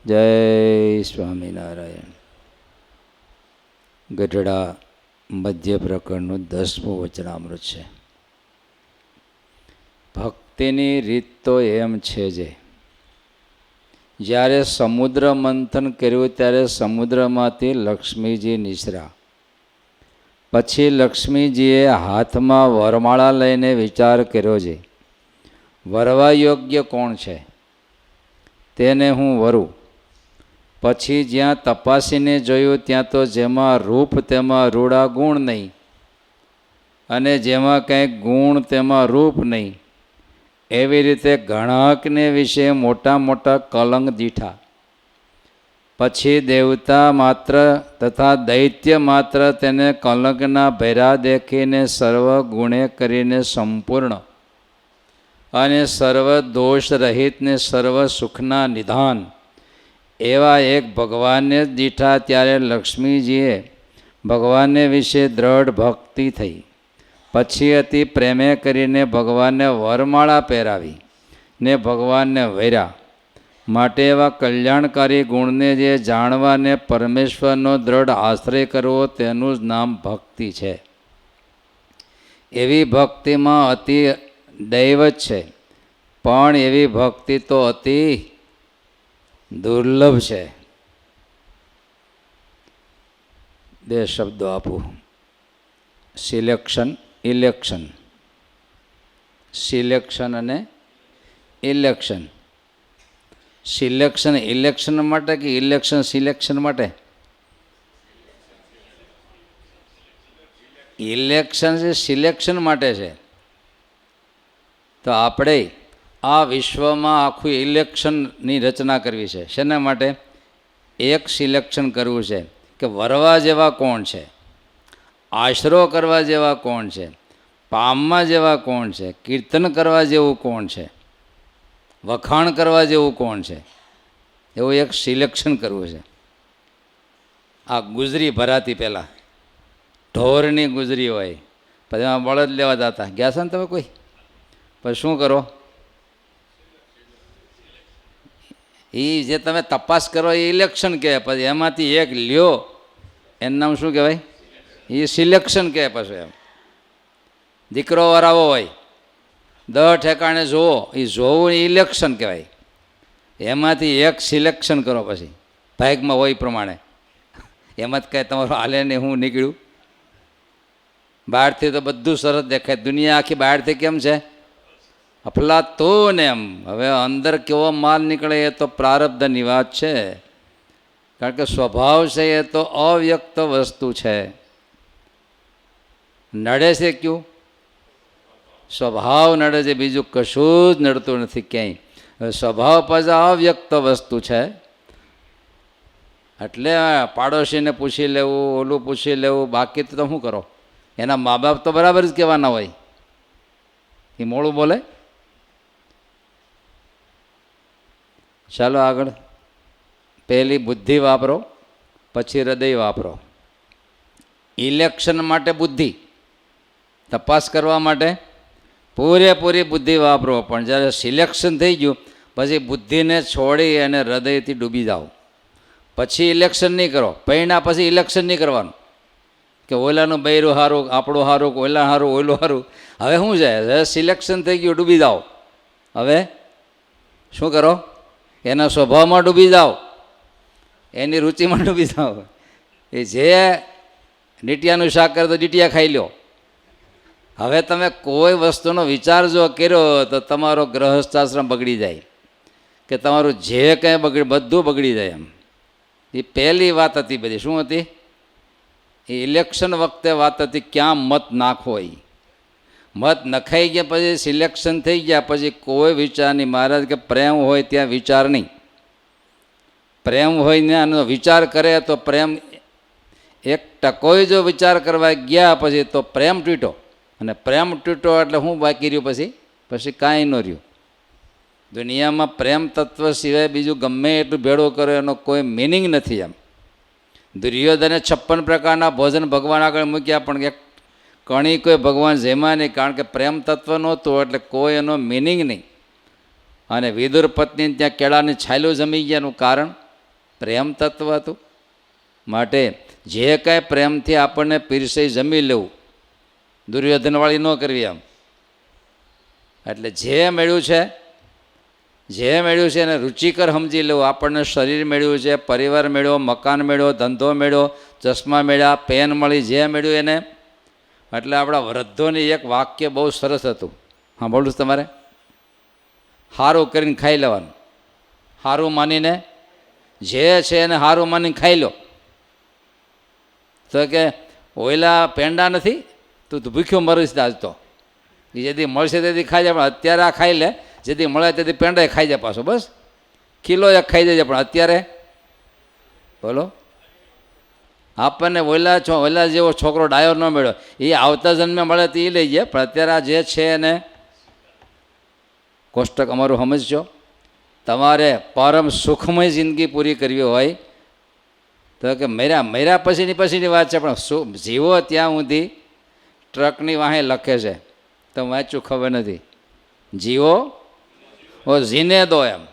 જય સ્વામિનારાયણ. ગઢડા મધ્ય પ્રકરણનું 10મું વચનામૃત છે. ભક્તિની રીત તો એમ છે જે જ્યારે સમુદ્ર મંથન કર્યું ત્યારે સમુદ્રમાંથી લક્ષ્મીજી નીસરા. પછી લક્ષ્મીજીએ હાથમાં વરમાળા લઈને વિચાર કર્યો છે, વરવા યોગ્ય કોણ છે, તેને હું વરું. પછી જ્યાં તપાસીને જોયું ત્યાં તો જેમાં રૂપ તેમાં રૂડા ગુણ નહીં, અને જેમાં કંઈક ગુણ તેમાં રૂપ નહીં. એવી રીતે ઘણાકને વિશે મોટા મોટા કલંક દીઠા. પછી દેવતા માત્ર તથા દૈત્ય માત્ર તેને કલંકના ભેરા દેખીને સર્વ ગુણે કરીને સંપૂર્ણ અને સર્વ દોષ રહિતને સર્વ સુખના નિધાન એવા એક ભગવાનને જ દીઠા. ત્યારે લક્ષ્મીજીએ ભગવાનને વિશે દ્રઢ ભક્તિ થઈ. પછી અતિ પ્રેમે કરીને ભગવાનને વરમાળા પહેરાવી ને ભગવાનને વૈરા. માટે એવા કલ્યાણકારી ગુણને જે જાણવાને પરમેશ્વરનો દ્રઢ આશ્રય કરવો તેનું જ નામ ભક્તિ છે. એવી ભક્તિમાં અતિ દૈવ છે, પણ એવી ભક્તિ તો અતિ દુર્લભ છે. બે શબ્દો આપું: સિલેક્શન, ઇલેક્શન. સિલેક્શન અને ઇલેક્શન. સિલેક્શન ઇલેક્શન માટે કે ઇલેક્શન સિલેક્શન માટે? ઇલેક્શન છે સિલેક્શન માટે છે. તો આપણે આ વિશ્વમાં આખું ઇલેક્શનની રચના કરવી છે. શેના માટે? એક સિલેક્શન કરવું છે કે વરવા જેવા કોણ છે, આશરો કરવા જેવા કોણ છે, પામવા જેવા કોણ છે, કીર્તન કરવા જેવું કોણ છે, વખાણ કરવા જેવું કોણ છે, એવું એક સિલેક્શન કરવું છે. આ ગુજરી ભરાતી પહેલાં ઢોરની ગુજરી હોય, પછી એમાં બળદ લેવા જતા. ગયા છો ને તમે કોઈ? પછી શું કરો? એ જે તમે તપાસ કરો એ ઇલેક્શન કહે. પછી એમાંથી એક લ્યો એનું નામ શું કહેવાય? એ સિલેક્શન કહે. પછી એમ દીકરો વરાવો હોય, 10 ઠેકાણે જોવો, એ જોવું એ ઇલેક્શન કહેવાય. એમાંથી એક સિલેક્શન કરો. પછી ભાગમાં હોય પ્રમાણે એમાં જ કાંઈ તમારું હાલે નહીં. હું નીકળ્યું બહારથી તો બધું સરસ દેખાય, દુનિયા આખી બહારથી કેમ છે? અફલાતૂન એમ. હવે અંદર કેવો માલ નીકળે એ તો પ્રારબ્ધની વાત છે. કારણ કે સ્વભાવ છે એ તો અવ્યક્ત વસ્તુ છે. નડે છે ક્યું? સ્વભાવ નડે છે, બીજું કશું જ નડતું નથી ક્યાંય. હવે સ્વભાવ પાછા અવ્યક્ત વસ્તુ છે. એટલે પાડોશીને પૂછી લેવું, ઓલું પૂછી લેવું, બાકી તો શું કરો? એના મા બાપ તો બરાબર જ કહેવાના હોય. એ મોડું બોલે. ચાલો આગળ. પહેલી બુદ્ધિ વાપરો, પછી હૃદય વાપરો. ઇલેક્શન માટે બુદ્ધિ, તપાસ કરવા માટે પૂરેપૂરી બુદ્ધિ વાપરો. પણ જ્યારે સિલેક્શન થઈ ગયું પછી બુદ્ધિને છોડી અને હૃદયથી ડૂબી જાઓ. પછી ઇલેક્શન નહીં કરો. પૈણા પછી ઇલેક્શન નહીં કરવાનું કે ઓલાનું બૈરું સારું, આપણું સારું, ઓલા સારું, ઓલું સારું. હવે શું છે? હવે સિલેક્શન થઈ ગયું, ડૂબી જાઓ. હવે શું કરો? એના સ્વભાવમાં ડૂબી જાઓ, એની રુચિમાં ડૂબી જાઓ. એ જે ડીટિયાનું શાક કરે તો ડીટિયા ખાઈ લો. હવે તમે કોઈ વસ્તુનો વિચાર જો કર્યો તો તમારો ગૃહસ્થાશ્રમ બગડી જાય, કે તમારું જે કંઈ બધું બગડી જાય. એમ એ પહેલી વાત હતી. બધી શું હતી? એ ઇલેક્શન વખતે વાત હતી, ક્યાં મત નાખવો. એ મત નખાઈ ગયા પછી સિલેક્શન થઈ ગયા પછી કોઈ વિચાર નહીં. મહારાજ કે પ્રેમ હોય ત્યાં વિચાર નહીં. પ્રેમ હોય ને આનો વિચાર કરે તો પ્રેમ એક ટકોય જો વિચાર કરવા ગયા પછી તો પ્રેમ તૂટ્યો. અને પ્રેમ તૂટ્યો એટલે હું બાકી રહ્યું? પછી કાંઈ ન રહ્યું. દુનિયામાં પ્રેમ તત્વ સિવાય બીજું ગમે એટલું ભેળું કરો એનો કોઈ મિનિંગ નથી. એમ દુર્યોધને 56 પ્રકારના ભોજન ભગવાન આગળ મૂક્યા, પણ એક કણી કોઈ ભગવાન જેમાં નહીં. કારણ કે પ્રેમ તત્વ નહોતું એટલે કોઈ એનો મિનિંગ નહીં. અને વિદુર પત્ની ત્યાં કેળાની છાયલું જમી ગયાનું કારણ પ્રેમ તત્વ હતું. માટે જે કાંઈ પ્રેમથી આપણને પીરસઈ જમી લેવું, દુર્યોધનવાળી ન કરવી આમ. એટલે જે મેળ્યું છે એને રુચિકર સમજી લેવું. આપણને શરીર મેળવ્યું છે, પરિવાર મેળવ્યો, મકાન મેળવ્યો, ધંધો મેળવ્યો, ચશ્મા મેળ્યા, પેન મળી, જે મેળવ્યું એને. એટલે આપણા વૃદ્ધોની એક વાક્ય બહુ સરસ હતું, હા બોલું તમારે. સારું કરીને ખાઈ લેવાનું, સારું માનીને, જે છે એને સારું માનીને ખાઈ લો. તો કે ઓયલા પેંડા નથી, તું ભૂખ્યો મરીશ આજ તો. એ જેથી મળશે તેથી ખાઈ જાય, પણ અત્યારે આ ખાઈ લે, જેથી મળે તેથી પેંડા ખાઈ જાય પાછો, બસ કિલો એક ખાઈ જાય. પણ અત્યારે બોલો, આપણને ઓયલા જેવો છોકરો ડાયો ન મળ્યો, એ આવતા જન્મે મળે તો એ લઈ જાય. પણ અત્યારે આ જે છે એને કોષ્ટક અમારું સમજજો. તમારે પરમ સુખમય જિંદગી પૂરી કરવી હોય તો કે મર્યા પછીની વાત છે, પણ જીવો ત્યાં સુધી ટ્રકની વાહે લખે છે, તો વાંચું ખબર નથી. જીવો ઓ જીને દો એમ.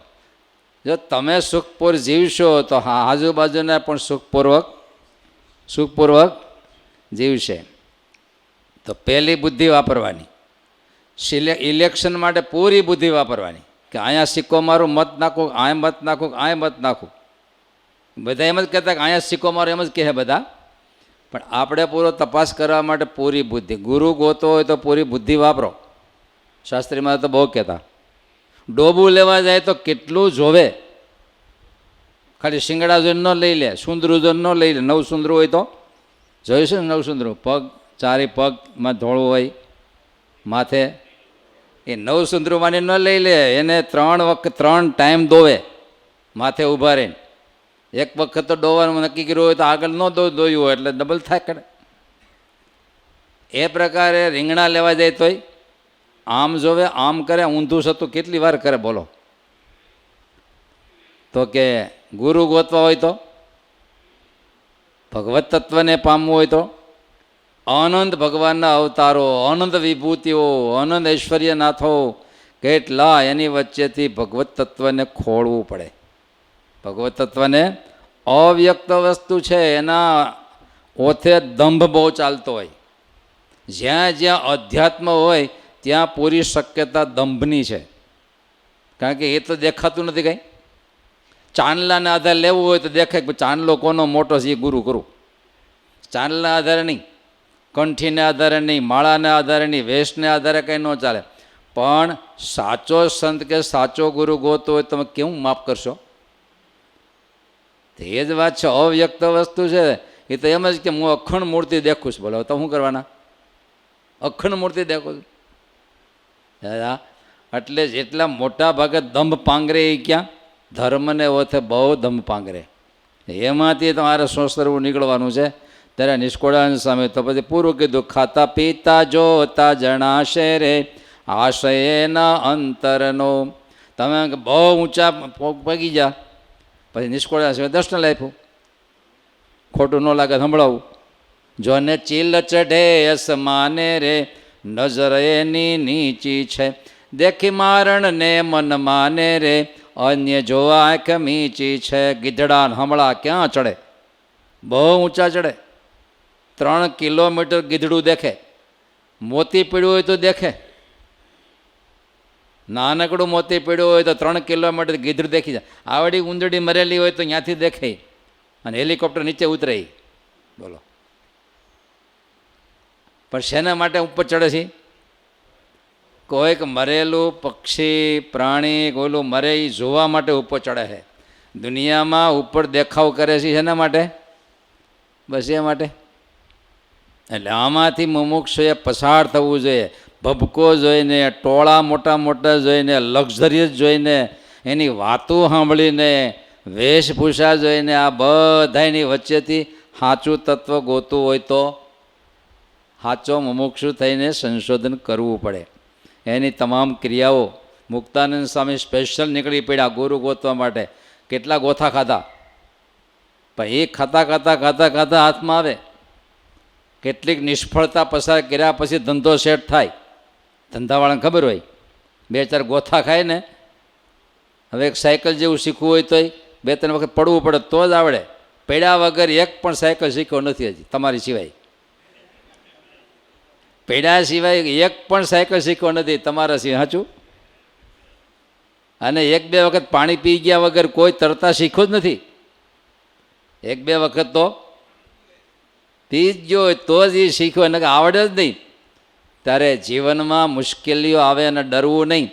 જો તમે સુખપૂર્વક જીવશો તો હા આજુબાજુને પણ સુખપૂર્વક જીવશે. તો પહેલી બુદ્ધિ વાપરવાની, ઇલેક્શન માટે પૂરી બુદ્ધિ વાપરવાની. કે અહીંયા સિક્કો મારું, મત નાખું, આ મત નાખું, આ મત નાખું. બધા એમ જ કહેતા કે અહીંયા સિક્કો મારો, એમ જ કહે બધા. પણ આપણે પૂરો તપાસ કરવા માટે પૂરી બુદ્ધિ. ગુરુ ગોતો હોય તો પૂરી બુદ્ધિ વાપરો. શાસ્ત્રીમાં તો બહુ કહેતા, ડોબું લેવા જાય તો કેટલું જોવે. ખાલી શિંગડા જોઈને ન લઈ લે, સુંદરું જોઈને ન લઈ લે. 9 સુંદરું હોય તો જોયું છે ને, 9 સુંદરું પગ, ચારે પગમાં ધોળું હોય, માથે. એ 9 સુંદરું માની ન લઈ લે, એને 3 ટાઈમ દોવે માથે ઊભા રહીને. એક વખત તો દોવાનું નક્કી કર્યું હોય તો આગળ ન દોયું હોય એટલે ડબલ થાય કરે. એ પ્રકારે રીંગણા લેવા જાય તોય આમ જોવે, આમ કરે, ઊંધું સતું કેટલી વાર કરે બોલો. તો કે ગુરુ ગોતવા હોય તો, ભગવત તત્વને પામવું હોય તો અનંત ભગવાનના અવતારો, અનંત વિભૂતિઓ, અનંત ઐશ્વર્યનાથો કેટલા, એની વચ્ચેથી ભગવત તત્વને ખોળવું પડે. ભગવત તત્વને અવ્યક્ત વસ્તુ છે, એના ઓથે દંભ બહુ ચાલતો હોય. જ્યાં જ્યાં અધ્યાત્મ હોય ત્યાં પૂરી શક્યતા દંભની છે. કારણ કે એ તો દેખાતું નથી કંઈ. ચાંદલાને આધારે લેવું હોય તો દેખાય કે ચાંદલો કોનો મોટો છે, એ ગુરુ કરું. ચાંદલાના આધારે નહીં, કંઠીને આધારે નહીં, માળાના આધારે નહીં, વેશને આધારે કંઈ ન ચાલે. પણ સાચો સંત કે સાચો ગુરુ ગોતો હોય તમે કેવું માફ કરશો? એ જ વાત છે. અવ્યક્ત વસ્તુ છે એ તો એમ જ કે હું અખંડ મૂર્તિ દેખું છું. બોલો તો શું કરવાના? અખંડ મૂર્તિ દેખું છું. એટલે જેટલા મોટા ભાગે દંભ પાંગરે એ ક્યાં? ધર્મને ઓથે બહુ દંભ પાંગરે. એમાંથી તમારે સોસરવું નીકળવાનું છે. ત્યારે નિષ્કોળાનંદ સ્વામી તો પછી પૂરું કીધું, ખાતા પીતા જોતા જણાશે રે આશયના અંતરનો. તમે બહુ ઊંચા પગી જા. પછી નિષ્કોળાનંદ સ્વામી દર્શન આપ્યું. ખોટું ન લાગે સંભળાવું. જોને ચીલ ચઢે અસમાને રે નજર એની નીચી છે, દેખી મારણ ને મન માને રે અન્ય જોવા આંખ મીચી છે. ગીધડા હમણાં ક્યાં ચડે? બહુ ઊંચા ચડે. 3 કિલોમીટર ગીધડું દેખે. મોતી પીડ્યું હોય તો દેખે. નાનકડું મોતી પીડ્યું હોય તો 3 કિલોમીટર ગીધડું દેખી જાય. આવડી ઊંધડી મરેલી હોય તો ત્યાંથી દેખાય. અને હેલિકોપ્ટર નીચે ઉતરે. બોલો. પણ શેના માટે ઉપર ચડે છે? કોઈક મરેલું પક્ષી પ્રાણી કોઈલું મરે એ જોવા માટે ઉપર ચડે છે. દુનિયામાં ઉપર દેખાવ કરે છે શેના માટે? બસ એ માટે. એટલે આમાંથી મુમુક્ષુએ પસાર થવું જોઈએ. ભભકો જોઈને, ટોળા મોટા મોટા જોઈને, લક્ઝરિયસ જોઈને, એની વાતો સાંભળીને, વેશભૂષા જોઈને, આ બધાની વચ્ચેથી સાચું તત્વ ગોતું હોય તો સાચો મુમુક્ષુ થઈને સંશોધન કરવું પડે. એની તમામ ક્રિયાઓ મુક્તાનંદ સ્વામી સ્પેશિયલ નીકળી પડ્યા ગુરુ ગોતવા માટે. કેટલા ગોથા ખાધા, પણ એ ખાતા હાથમાં આવે. કેટલીક નિષ્ફળતા પસાર કર્યા પછી ધંધો સેટ થાય. ધંધાવાળાને ખબર હોય 2-4 ગોથા ખાય ને. હવે એક સાયકલ જેવું શીખવું હોય તોય 2-3 વખત પડવું પડે તો જ આવડે. પડ્યા વગર એક પણ સાયકલ શીખ્યો નથી હજી તમારી સિવાય. પડ્યા સિવાય એક પણ સાયકલ શીખ્યો નથી તમારા સિવાય. સાચું? અને 1-2 વખત પાણી પી ગયા વગર કોઈ તરતા શીખ્યો જ નથી. 1-2 વખત તો પી જ ગયો તો જ એ શીખ્યો, એને આવડે જ નહીં. ત્યારે જીવનમાં મુશ્કેલીઓ આવે અને ડરવું નહીં,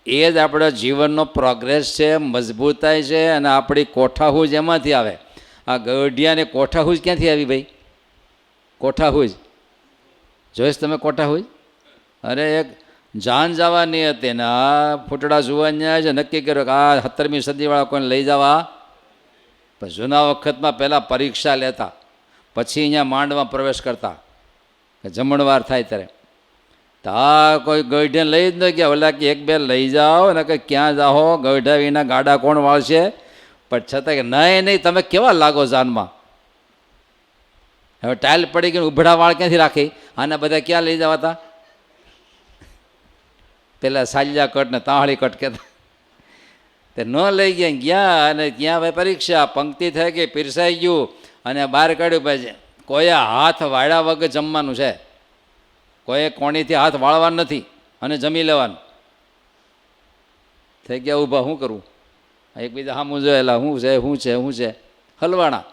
એ જ આપણા જીવનનો પ્રોગ્રેસ છે, મજબૂતાઈ છે. અને આપણી કોઠાહૂજ એમાંથી આવે. આ ગઢિયાને કોઠાહૂજ ક્યાંથી આવી ભાઈ? કોઠાહૂજ જોઈશ તમે? કોઠાહૂજ અરે એક જાન જવાની હતી ને આ ફૂટડા જોવાની છે, નક્કી કર્યો કે આ 17મી સદીવાળા કોઈને લઈ જવા. પણ જૂના વખતમાં પહેલાં પરીક્ષા લેતા, પછી અહીંયા માંડમાં પ્રવેશ કરતા કે જમણવાર થાય ત્યારે. તો આ કોઈ ગઢે લઈ જ ન ગયા. ઓલા કે 1-2 લઈ જાઓ ને કે ક્યાં જાઓ, ગઢા વિના ગાડા કોણ વાળશે? પણ છતાં કે નહીં તમે કેવા લાગો જાનમાં. હવે ટાઇલ પડી ગઈ, ઉભડા વાળ ક્યાંથી રાખી? આને બધા ક્યાં લઈ જવાતા? પેલા સાલિયા કટ ને તાહળી કટ કહેતા. તે ન લઈ ગયા અને ત્યાં ભાઈ પરીક્ષા, પંક્તિ થઈ ગઈ, પીરસાઈ ગયું અને બહાર કાઢ્યું. ભાઈ કોઈએ હાથ વાળ્યા વગર જમવાનું છે, કોઈએ કોણીથી હાથ વાળવાનું નથી અને જમી લેવાનું. થઈ ગયા ઊભા, શું કરવું? એકબીજા સામું જોયેલા, શું છે હલવાણા.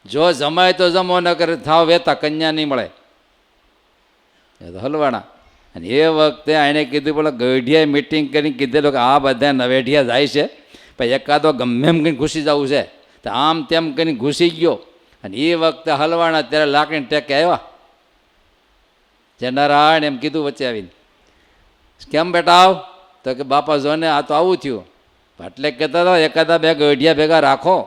જો જમાય તો જમો, ન કરે થાવ વેતા, કન્યા નહીં મળે. એ તો હલવાણા. અને એ વખતે એણે કીધું પેલા ગઢિયાએ મિટિંગ કરીને કીધેલું કે આ બધા નવેઢિયા જાય છે, પછી એકાદો ગમે એમ કરીને ઘૂસી જવું છે. તો આમ તેમ કરીને ઘૂસી ગયો. અને એ વખતે હલવાણા ત્યારે લાકડીને ટેકે આવ્યા. નારાયણ એમ કીધું વચ્ચે આવીને, કેમ બેટા આવ? તો કે બાપા જોને આ તો આવું થયું. એટલે કહેતા હતા એકાદા 2 ગઢિયા ભેગા રાખો,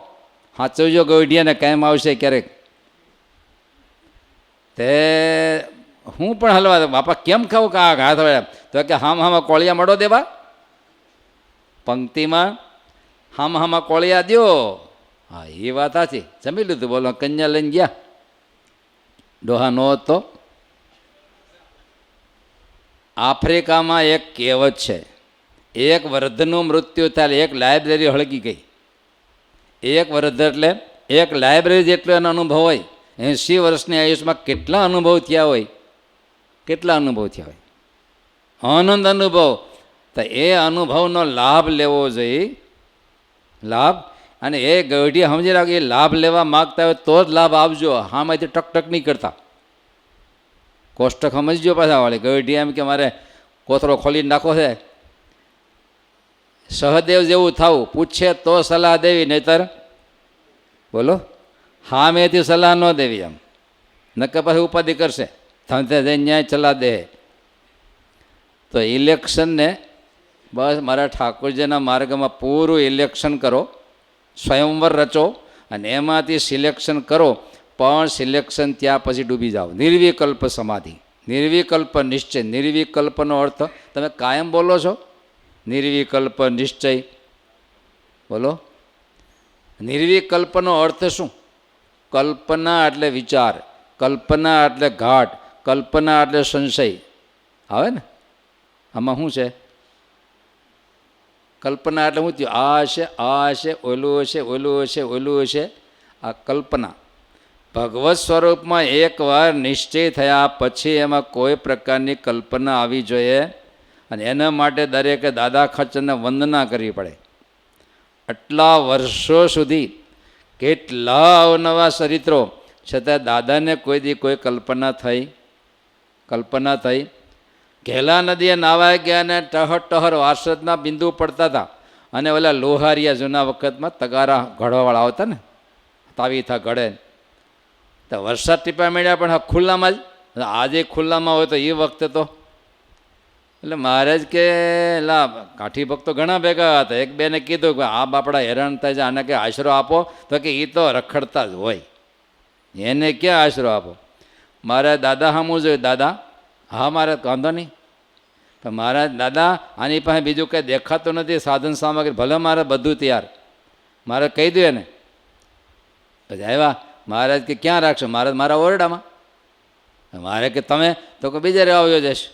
સાચવજો ગઢિયાને કાયમ આવશે ક્યારેક. તે હું પણ હલવા, બાપા કેમ ખાવું કે આ હાથ વળ્યા? તો કે હામાં કોળિયા મળો દેવા, પંક્તિમાં હામાં કોળિયા દો. હા એ વાત સાચી, જમી લીધું. બોલો કન્યા લઈને ગયા. ડોહા નો હતો. આફ્રિકામાં એક કહેવત છે, એક વૃદ્ધનું મૃત્યુ થાય એક લાઇબ્રેરી હળગી ગઈ. એક વૃદ્ધ એટલે એક લાઇબ્રેરી જેટલો એનો અનુભવ હોય. 80 વર્ષની આયુષમાં કેટલા અનુભવ થયા હોય, કેટલા અનુભવ થયા હોય, આનંદ અનુભવ. તો એ અનુભવનો લાભ લેવો જોઈએ, લાભ. અને એ ગઢી સમજી રાખો, એ લાભ લેવા માગતા હોય તો જ લાભ આપજો. હામાંથી ટકટક નહીં કરતા. કોષ્ટક સમજજો પાછા વાળી. ગઢી એમ કે મારે કોથળો ખોલીને નાખો છે. સહદેવ જેવું થવું, પૂછે તો સલાહ દેવી, નહીતર બોલો હામેથી સલાહ ન દેવી. એમ નક્કર પાછી ઉપાધિ કરશે, થંતે જઈને ન્યાય સલાહ દે. તો ઇલેક્શનને બસ મારા ઠાકોરજીના માર્ગમાં પૂરું ઇલેક્શન કરો, સ્વયંવર રચો અને એમાંથી સિલેક્શન કરો. પણ સિલેક્શન ત્યાં પછી ડૂબી જાઓ. નિર્વિકલ્પ સમાધિ, નિર્વિકલ્પ નિશ્ચય. નિર્વિકલ્પનો અર્થ તમે કાયમ બોલો છો, નિર્વિકલ્પ નિશ્ચય બોલો. નિર્વિકલ્પનો અર્થ શું? કલ્પના એટલે વિચાર, કલ્પના એટલે ઘાટ, કલ્પના એટલે સંશય આવે ને. આમાં શું છે? કલ્પના એટલે શું થયું? આ હશે, આ હશે, ઓલું હશે, ઓલું હશે, ઓલું હશે. આ કલ્પના. ભગવત સ્વરૂપમાં એકવાર નિશ્ચય થયા પછી એમાં કોઈ પ્રકારની કલ્પના આવી જોઈએ. અને એના માટે દરેકે દાદા ખચ્ચરને વંદના કરવી પડે. આટલા વર્ષો સુધી કેટલા અવનવા ચરિત્રો, છતાં દાદાને કોઈ દી કોઈ કલ્પના થઈ? કલ્પના થઈ? ઘેલા નદીએ નાવા ગયા ને ટહર વારસદના બિંદુ પડતા હતા. અને ઓલા લોહારિયા જૂના વખતમાં તગારા ઘડવાવાળા આવતા ને, તાવીથા ઘડે. તો વરસાદ ટીપા મળ્યા પણ ખુલ્લામાં જ. આજે ખુલ્લામાં હોય તો એ વખતે તો એટલે મહારાજ કે લા કાઠી ભક્તો ઘણા ભેગા હતા. 1-2ને કીધું કે આ બાપડા હેરાન થાય છે, આને કે આશરો આપો. તો કે એ તો રખડતા જ હોય, એને ક્યાં આશરો આપો? મારા દાદા સામું જોયું. દાદા હા મારે વાંધો નહીં. પણ મારા દાદા આની પાસે બીજું કંઈ દેખાતું નથી, સાધન સામગ્રી ભલે મારે બધું તૈયાર, મારે કહી દઉં એને. પછી આવ્યા મહારાજ કે ક્યાં રાખશો? મહારાજ મારા ઓરડામાં. મારે કે તમે તો કે બીજે રહેવા જશે.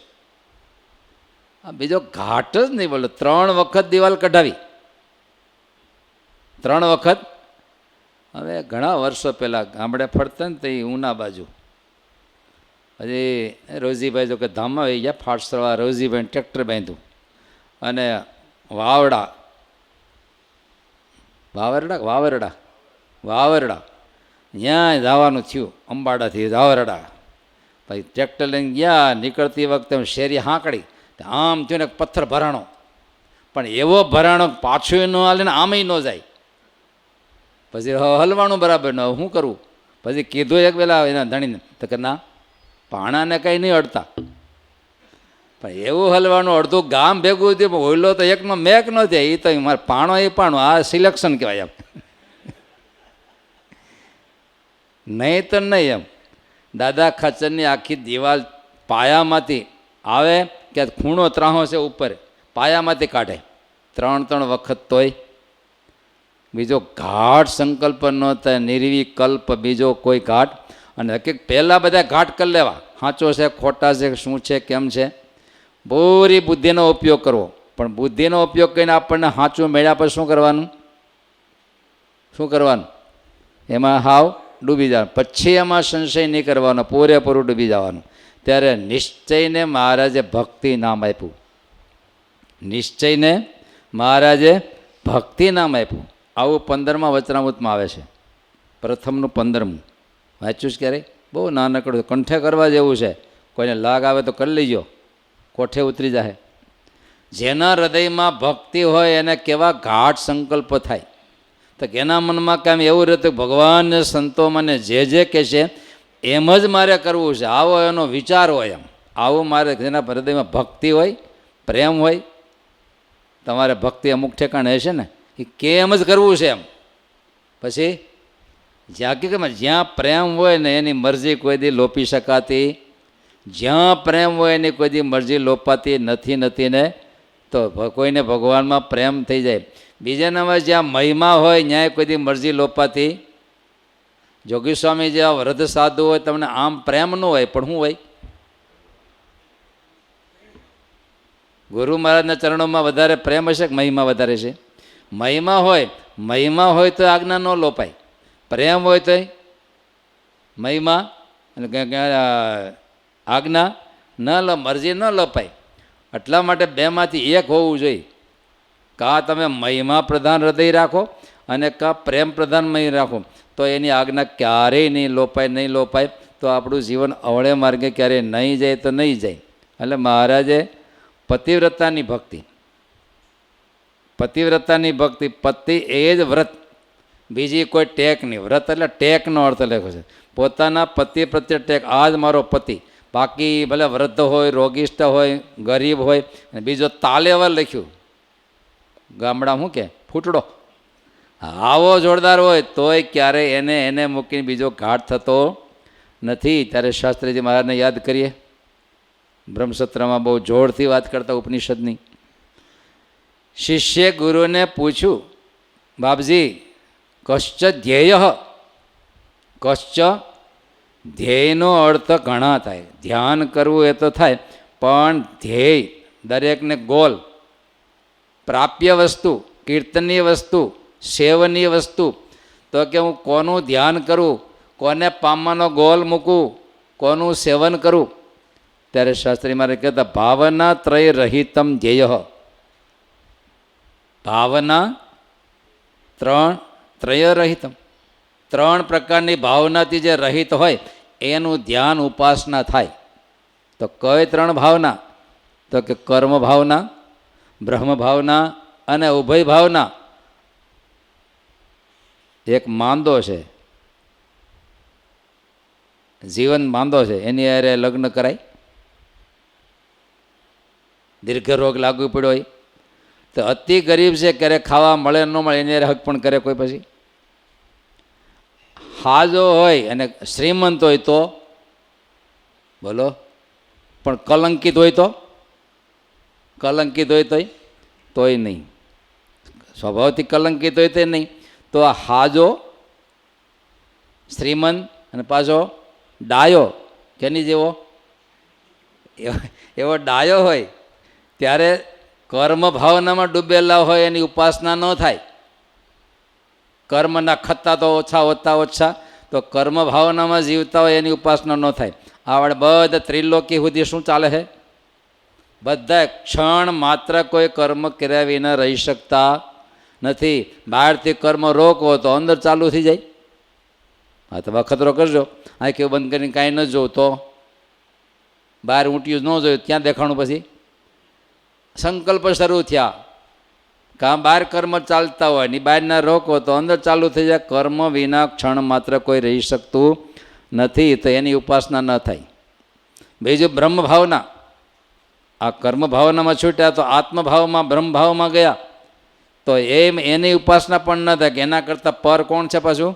બીજો ઘાટ જ નહીં બોલો. 3 વખત દિવાલ કઢાવી, 3 વખત હવે ઘણા વર્ષો પહેલાં ગામડે ફરતા ને તે ઉના બાજુ હજી રોજીભાઈ જો કે ધામમાં આવી ગયા, ફાટસરવા રોજીભાઈ ટ્રેક્ટર બાંધ્યું અને વાવરડા ત્યાં જવાનું થયું, અંબાડાથી વાવરડા. પછી ટ્રેક્ટર લઈને ગયા, નીકળતી વખતે શેરી હાંકડી, આમ થયું ને પથ્થર ભરાણો, પણ એવો ભરાણો પાછું ન હાલે ને આમેય ન જાય. પછી હલવાનું બરાબર ન, શું કરવું? પછી કીધું એક પેલા એના ધણીને તો કે ના, પાણાને કંઈ નહીં અડતા, પણ એવું હલવાનું અડધું ગામ ભેગું થયું, પણ ઓઈલો તો એકનો મેક ન થાય. એ તો મારે પાણો એ પાણો, આ સિલેક્શન કહેવાય એમ. નહીં તો નહીં એમ. દાદા ખાચરની આખી દિવાલ પાયામાંથી આવે કે ખૂણો ત્રાહો છે ઉપર, પાયામાંથી કાઢે 3 વખત, તોય બીજો ઘાટ સંકલ્પ ન થાય, નિર્વિકલ્પ બીજો કોઈ ઘાટ. અને હકીકત પહેલાં બધા ઘાટ કરી લેવા, સાચો છે ખોટા છે શું છે કેમ છે, પૂરી બુદ્ધિનો ઉપયોગ કરવો. પણ બુદ્ધિનો ઉપયોગ કરીને આપણને સાચું મળ્યા પછી શું કરવાનું? એમાં હાવ ડૂબી જવાનું. પછી એમાં સંશય નહીં કરવાનો, પૂરેપૂરું ડૂબી જવાનું. ત્યારે નિશ્ચયને મહારાજે ભક્તિ નામ આપ્યું. નિશ્ચયને મહારાજે ભક્તિ નામ આપ્યું. આવું 15મા વચનામૃતમાં આવે છે. પ્રથમનું 15મું વાંચ્યું છે ક્યારેય? બહુ નાનકડું, કંઠે કરવા જેવું છે. કોઈને લાગ આવે તો કરી લઈજો, કોઠે ઉતરી જાય. જેના હૃદયમાં ભક્તિ હોય એને કેવા ગાઢ સંકલ્પ થાય. તો એના મનમાં કામ એવું રહેતું, ભગવાન સંતો મને જે કહે છે એમ જ મારે કરવું છે, આવો એનો વિચાર હોય. એમ આવું મારે, જેના હૃદયમાં ભક્તિ હોય, પ્રેમ હોય. તમારે ભક્તિ અમુક ઠેકાણે હશે ને, એ કેમ જ કરવું છે એમ. પછી જ્યાં પ્રેમ હોય ને એની મરજી કોઈ દી લોપી શકાતી, જ્યાં પ્રેમ હોય એની કોઈ દી મરજી લોપાતી નથી ને. તો કોઈને ભગવાનમાં પ્રેમ થઈ જાય. બીજાનામાં જ્યાં મહિમા હોય ત્યાં કોઈ દી મરજી લોપાતી. જોગી સ્વામી જેવા વૃદ્ધ સાધુ હોય, તમને આમ પ્રેમ ન હોય, પણ શું હોય? ગુરુ મહારાજના ચરણોમાં વધારે પ્રેમ હશે કે મહિમા વધારે છે? મહિમા હોય તો આજ્ઞા ન લોપાય, પ્રેમ હોય તો મહિમા અને આજ્ઞા મરજી ન લોપાય. એટલા માટે બેમાંથી એક હોવું જોઈએ. કાં તમે મહિમા પ્રધાન હૃદય રાખો અને કાં પ્રેમ પ્રધાન મહિ રાખો, તો એની આજ્ઞા ક્યારેય નહીં લોપાય. તો આપણું જીવન અવળે માર્ગે ક્યારેય નહીં જાય તો નહીં જાય. એટલે મહારાજે પતિવ્રતાની ભક્તિ, પતિ એ જ વ્રત, બીજી કોઈ ટેક નહીં. વ્રત એટલે ટેકનો અર્થ લખ્યો છે, પોતાના પતિ પ્રત્યે ટેક. આ જ મારો પતિ. બાકી ભલે વૃદ્ધ હોય, રોગિષ્ઠ હોય, ગરીબ હોય, અને બીજો તાલેવર લખ્યું ગામડા શું કે ફૂટડો, આવો જોરદાર હોય તોય ક્યારેય એને મૂકીને બીજો ઘાટ થતો નથી. ત્યારે શાસ્ત્રીજી મહારાજને યાદ કરીએ. બ્રહ્મસૂત્રમાં બહુ જોરથી વાત કરતા ઉપનિષદની. શિષ્ય ગુરુને પૂછ્યું, બાપજી કશ્ચ ધ્યેયનો અર્થ ઘણા થાય. ધ્યાન કરવું એ તો થાય, પણ ધ્યેય દરેકને ગોલ, પ્રાપ્ય વસ્તુ, કીર્તનીય વસ્તુ, સેવનીય વસ્તુ. તો કે હું કોનું ધ્યાન કરું, કોને પામવાનો ગોલ મૂકું, કોનું સેવન કરું? ત્યારે શાસ્ત્રી મારે કહેતા, ભાવના ત્રય રહિતમ ધ્યેય. ભાવના ત્રય રહિતમ, 3 પ્રકારની ભાવનાથી જે રહિત હોય એનું ધ્યાન ઉપાસના થાય. તો કઈ 3 ભાવના? તો કે કર્મ ભાવના, બ્રહ્મ ભાવના અને ઉભય ભાવના. એક માંદો છે, જીવન માંદો છે, એની હારે લગ્ન કરાય? દીર્ઘ રોગ લાગુ પડ્યો હોય તો અતિ ગરીબ છે, ક્યારેક ખાવા મળે ન મળે એની હારે હક પણ કરે કોઈ? પછી હાજો હોય અને શ્રીમંત હોય તો બોલો, પણ કલંકિત હોય તોય નહીં. સ્વભાવથી કલંકિત હોય તો નહીં. તો આ હાજો, શ્રીમંત અને પાછો ડાયો, કેની જેવો? એવો ડાયો હોય ત્યારે કર્મ ભાવનામાં ડૂબેલા હોય એની ઉપાસના ન થાય. કર્મના ખત્તા તો ઓછા હોતા ઓછા, તો કર્મ ભાવનામાં જીવતા હોય એની ઉપાસના ન થાય. આપણે બધા ત્રિલોકી સુધી શું ચાલે છે? બધા ક્ષણ માત્ર કોઈ કર્મ કર્યા વિના રહી શકતા નથી. બહારથી કર્મ રોકવો તો અંદર ચાલુ થઈ જાય. હા, તો વખતરો કરજો. આ કેવું બંધ કરીને કાંઈ ન જોવું તો બહાર ઊંટિયું ન જોયું ત્યાં દેખાણું. પછી સંકલ્પ શરૂ થયા, કાં બહાર કર્મ ચાલતા હોય ને બહારના રોકો તો અંદર ચાલુ થઈ જાય. કર્મ વિના ક્ષણ માત્ર કોઈ રહી શકતું નથી, તો એની ઉપાસના ન થાય. બીજું બ્રહ્મભાવના. આ કર્મ ભાવનામાં છૂટ્યા તો આત્મભાવમાં બ્રહ્મભાવમાં ગયા તો એની ઉપાસના પણ ન થાય. કે એના કરતાં પર કોણ છે પાછું?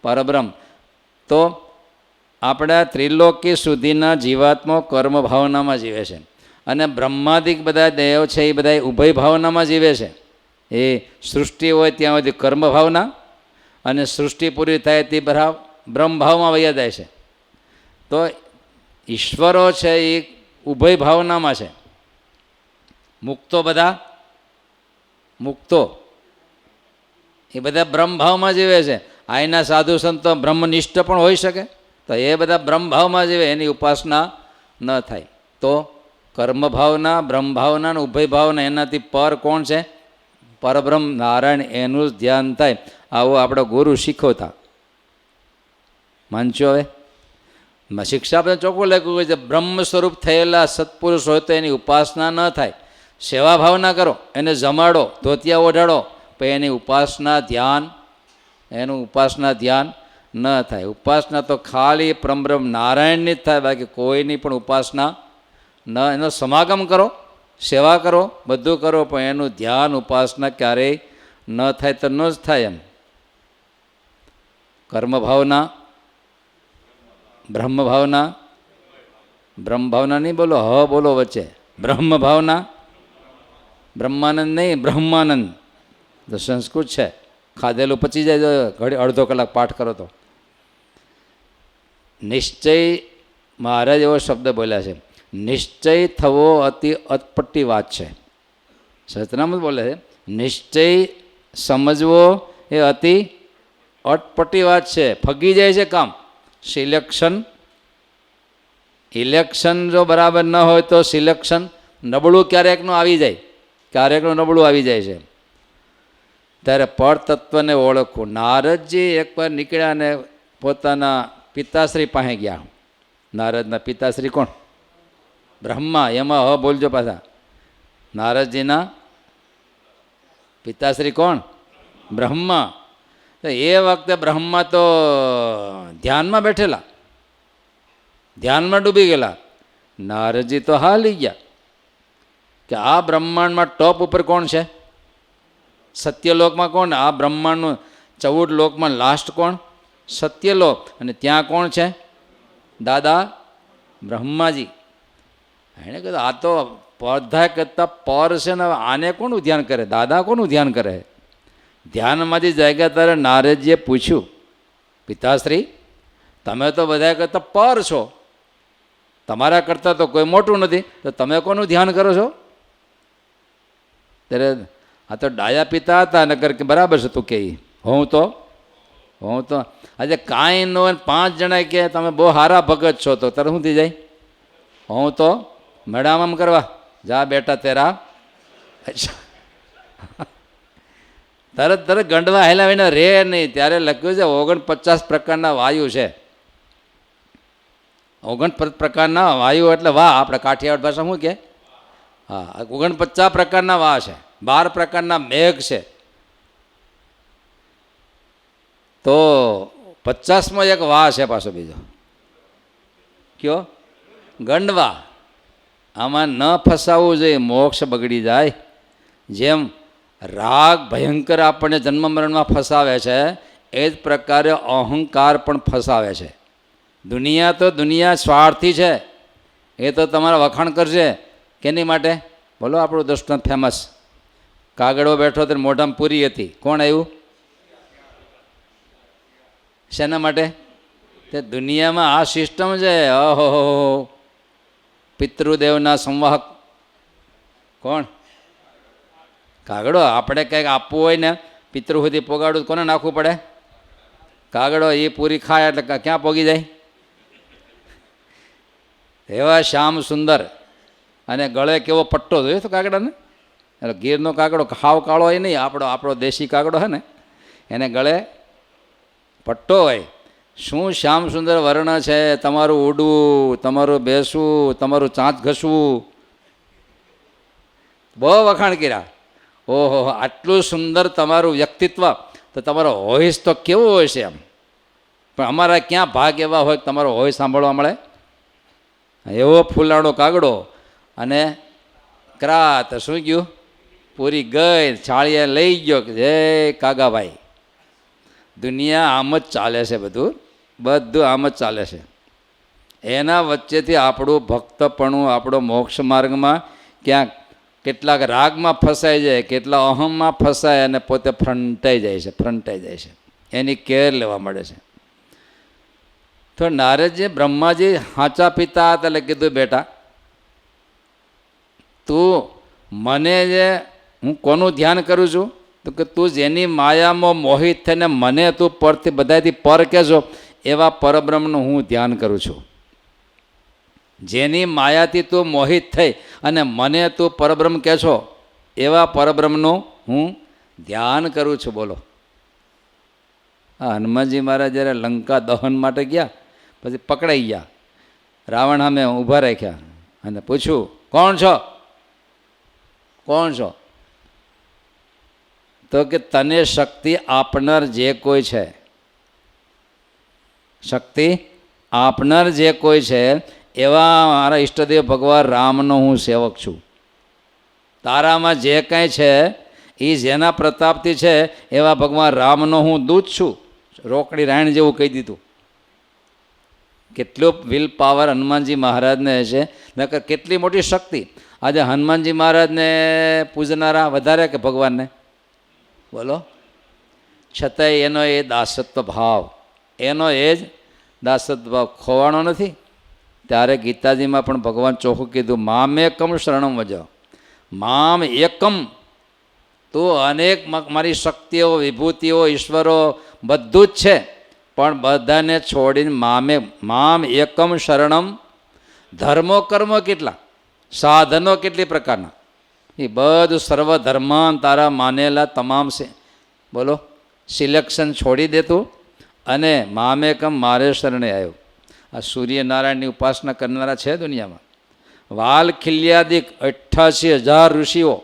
પરબ્રહ્મ. તો આપણા ત્રિલોકી સુધીના જીવાત્મા કર્મ ભાવનામાં જીવે છે, અને બ્રહ્માદિક બધા દેવ છે એ બધા ઉભય ભાવનામાં જીવે છે. એ સૃષ્ટિ હોય ત્યાં સુધી કર્મ ભાવના, અને સૃષ્ટિ પૂરી થાય તે બ્રહ્મભાવમાં વયા જાય છે. તો ઈશ્વરો છે એ ઉભય ભાવનામાં છે. મુક્તો એ બધા બ્રહ્મભાવમાં જીવે છે. આઈના સાધુ સંતો બ્રહ્મનિષ્ઠ પણ હોઈ શકે, તો એ બધા બ્રહ્મભાવમાં જીવે, એની ઉપાસના ન થાય. તો કર્મ ભાવના, બ્રહ્મભાવના અને ઉભય ભાવના, એનાથી પર કોણ છે? પરબ્રહ્મ નારાયણ. એનું જ ધ્યાન થાય. આવું આપણો ગુરુ શીખવતા. માનજો હવે શિક્ષા આપણે ચોખ્ખું લખ્યું છે, બ્રહ્મ સ્વરૂપ થયેલા સત્પુરુષ હોય તો એની ઉપાસના ન થાય. સેવા ભાવના કરો, એને જમાડો, ધોતિયા ઓઢાડો, પણ એની ઉપાસના ધ્યાન ન થાય. ઉપાસના તો ખાલી પરબ્રહ્મ નારાયણની જ થાય, બાકી કોઈની પણ ઉપાસના ન. એનો સમાગમ કરો, સેવા કરો, બધું કરો, પણ એનું ધ્યાન ઉપાસના ક્યારેય ન થાય તો ન જ થાય. એમ કર્મ ભાવના, બ્રહ્મ ભાવના, બ્રહ્મ ભાવના નહીં બોલો, હ બોલો વચ્ચે. બ્રહ્મ ભાવના, બ્રહ્માનંદ નહીં, બ્રહ્માનંદ તો સંસ્કૃત છે. ખાધેલું પચી જાય, ઘડી અડધો કલાક પાઠ કરો તો. નિશ્ચય, મહારાજ એવો શબ્દ બોલ્યા છે, નિશ્ચય થવો અતિ અટપટી વાત છે. સતનામત બોલે છે, નિશ્ચય સમજવો એ અતિ અટપટી વાત છે. ફગી જાય છે કામ. ઇલેક્શન જો બરાબર ન હોય તો સિલેક્શન નબળું ક્યારેકનું આવી જાય, ક્યારેકનું નબળું આવી જાય છે. ત્યારે પર તત્વને ઓળખવું. નારદજી એકવાર નીકળ્યા અને પોતાના પિતાશ્રી પાસે ગયા. નારદના પિતાશ્રી કોણ? બ્રહ્મા. એમાં હ બોલજો પાછા. નારદજીના પિતાશ્રી કોણ? બ્રહ્મા. એ વખતે બ્રહ્મા તો ધ્યાનમાં બેઠેલા, ધ્યાનમાં ડૂબી ગયેલા. નારદજી તો હાલી ગયા કે આ બ્રહ્માંડમાં ટોપ ઉપર કોણ છે? સત્યલોકમાં કોણ? આ બ્રહ્માંડનું 14 લોકમાં લાસ્ટ કોણ? સત્યલોક. અને ત્યાં કોણ છે? દાદા બ્રહ્માજી. એણે કીધું આ તો બધા કરતાં પર છે ને, આને કોનું ધ્યાન કરે? દાદા કોનું ધ્યાન કરે? ધ્યાનમાંથી જાગ્યા ત્યારે નારદજીએ પૂછ્યું, પિતાશ્રી તમે તો બધા કરતાં પર છો, તમારા કરતાં તો કોઈ મોટું નથી, તો તમે કોનું ધ્યાન કરો છો? ત્યારે આ તો ડાયા પિતા હતા, નગર કે બરાબર છે તું કે હું તો આજે કાંઈ ન હોય, 5 જણા કે તમે બહુ સારા ભગત છો, તો તરત શું થઈ જાય? હું તો મેળામાં કરવા જા બેટા તેરા. તરત ગંડવા હેલા વિના રે નહીં. ત્યારે લખ્યું છે 49 પ્રકારના વાયુ છે. 49 પ્રકારના વાયુ એટલે વાહ. આપણે કાઠિયાવાડ ભાષા શું કે? હા, 49 પ્રકારના વાહ છે. 12 પ્રકારના મેઘ છે. તો 50માં એક વાહ છે પાછો બીજો. કયો? ગંડવા. આમાં ન ફસાવવું જોઈએ, મોક્ષ બગડી જાય. જેમ રાગ ભયંકર આપણને જન્મ મરણમાં ફસાવે છે, એ જ પ્રકારે અહંકાર પણ ફસાવે છે. દુનિયા સ્વાર્થી છે. એ તો તમારા વખાણ કરશે. કેની માટે? બોલો આપણું દૃષ્ટાંત ફેમસ. કાગડો બેઠો તો મોઢામાં પૂરી હતી. કોણ આવ્યું? શેના માટે? તે દુનિયામાં આ સિસ્ટમ છે. ઓહો, પિતૃદેવના સંવાહક કોણ? કાગડો. આપણે કંઈક આપવું હોય ને પિતૃ સુધી પોગાડું કોને નાખવું પડે? કાગડો. એ પૂરી ખાય એટલે ક્યાં પોગી જાય? એવા શ્યામ સુંદર અને ગળે કેવો પટ્ટો જોયો તો કાગડાને? એટલે ગીરનો કાગડો ખાવ કાળો હોય નહીં, આપણો દેશી કાગડો છે ને એને ગળે પટ્ટો હોય. શું શ્યામ સુંદર વર્ણ છે! તમારું ઉડવું, તમારું બેસવું, તમારું ચાંચ ઘસવું, બહુ વખાણ કર્યા. ઓહો, આટલું સુંદર તમારું વ્યક્તિત્વ, તો તમારો વોઇસ તો કેવો હોય છે એમ. પણ અમારા ક્યાં ભાગ એવા હોય કે તમારો વોઇસ સાંભળવા મળે? એવો ફૂલાણો કાગડો અને ક્રાત શું ગયું? પૂરી ગઈ, છાળીએ લઈ ગયો કે જય કાગાભાઈ. દુનિયા આમ જ ચાલે છે, બધું આમ જ ચાલે છે. એના વચ્ચેથી આપણું ભક્તપણું, આપણો મોક્ષ માર્ગમાં ક્યાંક કેટલાક રાગમાં ફસાઈ જાય, કેટલા અહમમાં ફસાય અને પોતે ફ્રંટાઈ જાય છે. એની કેર લેવા મળે છે. તો નારદજી બ્રહ્માજી સાચા પિતા હતા એટલે કીધું, બેટા તું મને હું કોનું ધ્યાન કરું છું? તો કે તું જેની માયામાં મોહિત થઈને મને તું પરથી બધાથી પર કહેશો એવા પરબ્રહ્મનું હું ધ્યાન કરું છું. જેની માયાથી તું મોહિત થઈ અને મને તું પરબ્રહ્મ કહેશો એવા પરબ્રહ્મનું હું ધ્યાન કરું છું. બોલો. હનુમાનજી મહારાજ જ્યારે લંકા દહન માટે ગયા, પછી પકડાઈ ગયા, રાવણ સામે ઊભા રાખ્યા અને પૂછ્યું, કોણ છો? તો કે તને શક્તિ આપનાર જે કોઈ છે, શક્તિ આપનાર જે કોઈ છે એવા મારા ઈષ્ટદેવ ભગવાન રામનો હું સેવક છું. તારામાં જે કાંઈ છે એ જેના પ્રતાપથી છે એવા ભગવાન રામનો હું દૂત છું. રોકડી રાયણ જેવું કહી દીધું. કેટલું વિલ પાવર હનુમાનજી મહારાજને છે, નકર કેટલી મોટી શક્તિ. આજે હનુમાનજી મહારાજને પૂજનારા વધારે કે ભગવાનને? બોલો. છતાંય એનો એ દાસત્વ ભાવ, એનો એ જ દાસત્વ ભાવ ખોવાનો નથી. ત્યારે ગીતાજીમાં પણ ભગવાન ચોખ્ખું કીધું, મામેકમ શરણમ વજ. મામ એકમ, તો અનેક મારી શક્તિઓ, વિભૂતિઓ, ઈશ્વરો બધું જ છે, પણ બધાને છોડીને મામ એકમ શરણમ. ધર્મો કર્મો કેટલા, સાધનો કેટલી પ્રકારના, એ બધું સર્વધર્માન તારા માનેલા તમામ છે. બોલો. સિલેક્શન છોડી દેતું અને મામેકમ મારે શરણે આવ્યો. આ સૂર્યનારાયણની ઉપાસના કરનારા છે દુનિયામાં. વાલખિલ્યાદિક 88,000 ઋષિઓ,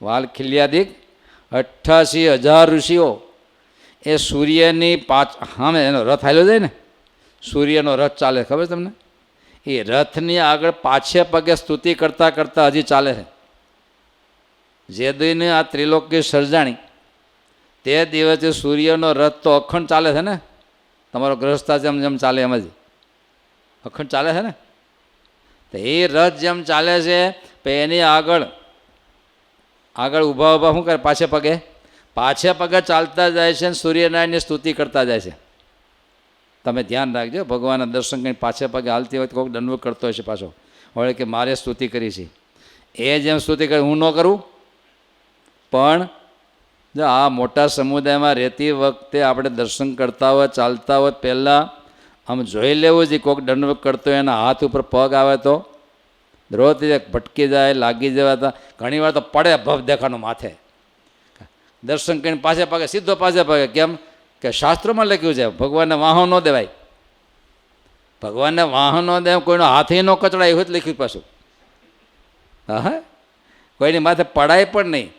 વાલખિલ્યાદિક 88,000 ઋષિઓ એ સૂર્યની સામે એનો રથ હાલ્યો જાય ને, સૂર્યનો રથ ચાલે, ખબર તમને? એ રથની આગળ પાછે પગે સ્તુતિ કરતાં કરતાં હજી ચાલે છે. જે દઈને આ ત્રિલોકી સર્જાણી તે દિવસે સૂર્યનો રથ તો અખંડ ચાલે છે ને. તમારો ગ્રહસ્થા જેમ ચાલે એમ જ અખંડ ચાલે છે ને. તો એ રથ જેમ ચાલે છે એની આગળ ઊભા શું કરે? પાછે પગે ચાલતા જાય છે અને સૂર્યનારાયણની સ્તુતિ કરતા જાય છે. તમે ધ્યાન રાખજો, ભગવાનના દર્શન કરીને પાછે પગે હાલતી વખતે કોઈક દંડવત કરતો હશે પાછો, હવે કે મારે સ્તુતિ કરી છે. એ જેમ સ્તુતિ કરે હું ન કરું. પણ જો આ મોટા સમુદાયમાં રહેતી વખતે આપણે દર્શન કરતા હોય, ચાલતા હોય, પહેલાં આમ જોઈ લેવું છે કોઈક દંડવત કરતો હોય એના હાથ ઉપર પગ આવે તો રોજ ભટકી જાય, લાગી જવા. ઘણી વાર તો પડે ભવ દેખાનું માથે. દર્શન કરીને પાછે પગે, સીધો પાછે પગે. કેમ કે શાસ્ત્રોમાં લખ્યું છે ભગવાનને વાહન ન દેવાય. ભગવાનને વાહન ન દેવાય, કોઈનો હાથે ન કચડાય એવું જ લખ્યું પાછું. હા, કોઈની માથે પડાય પણ નહીં.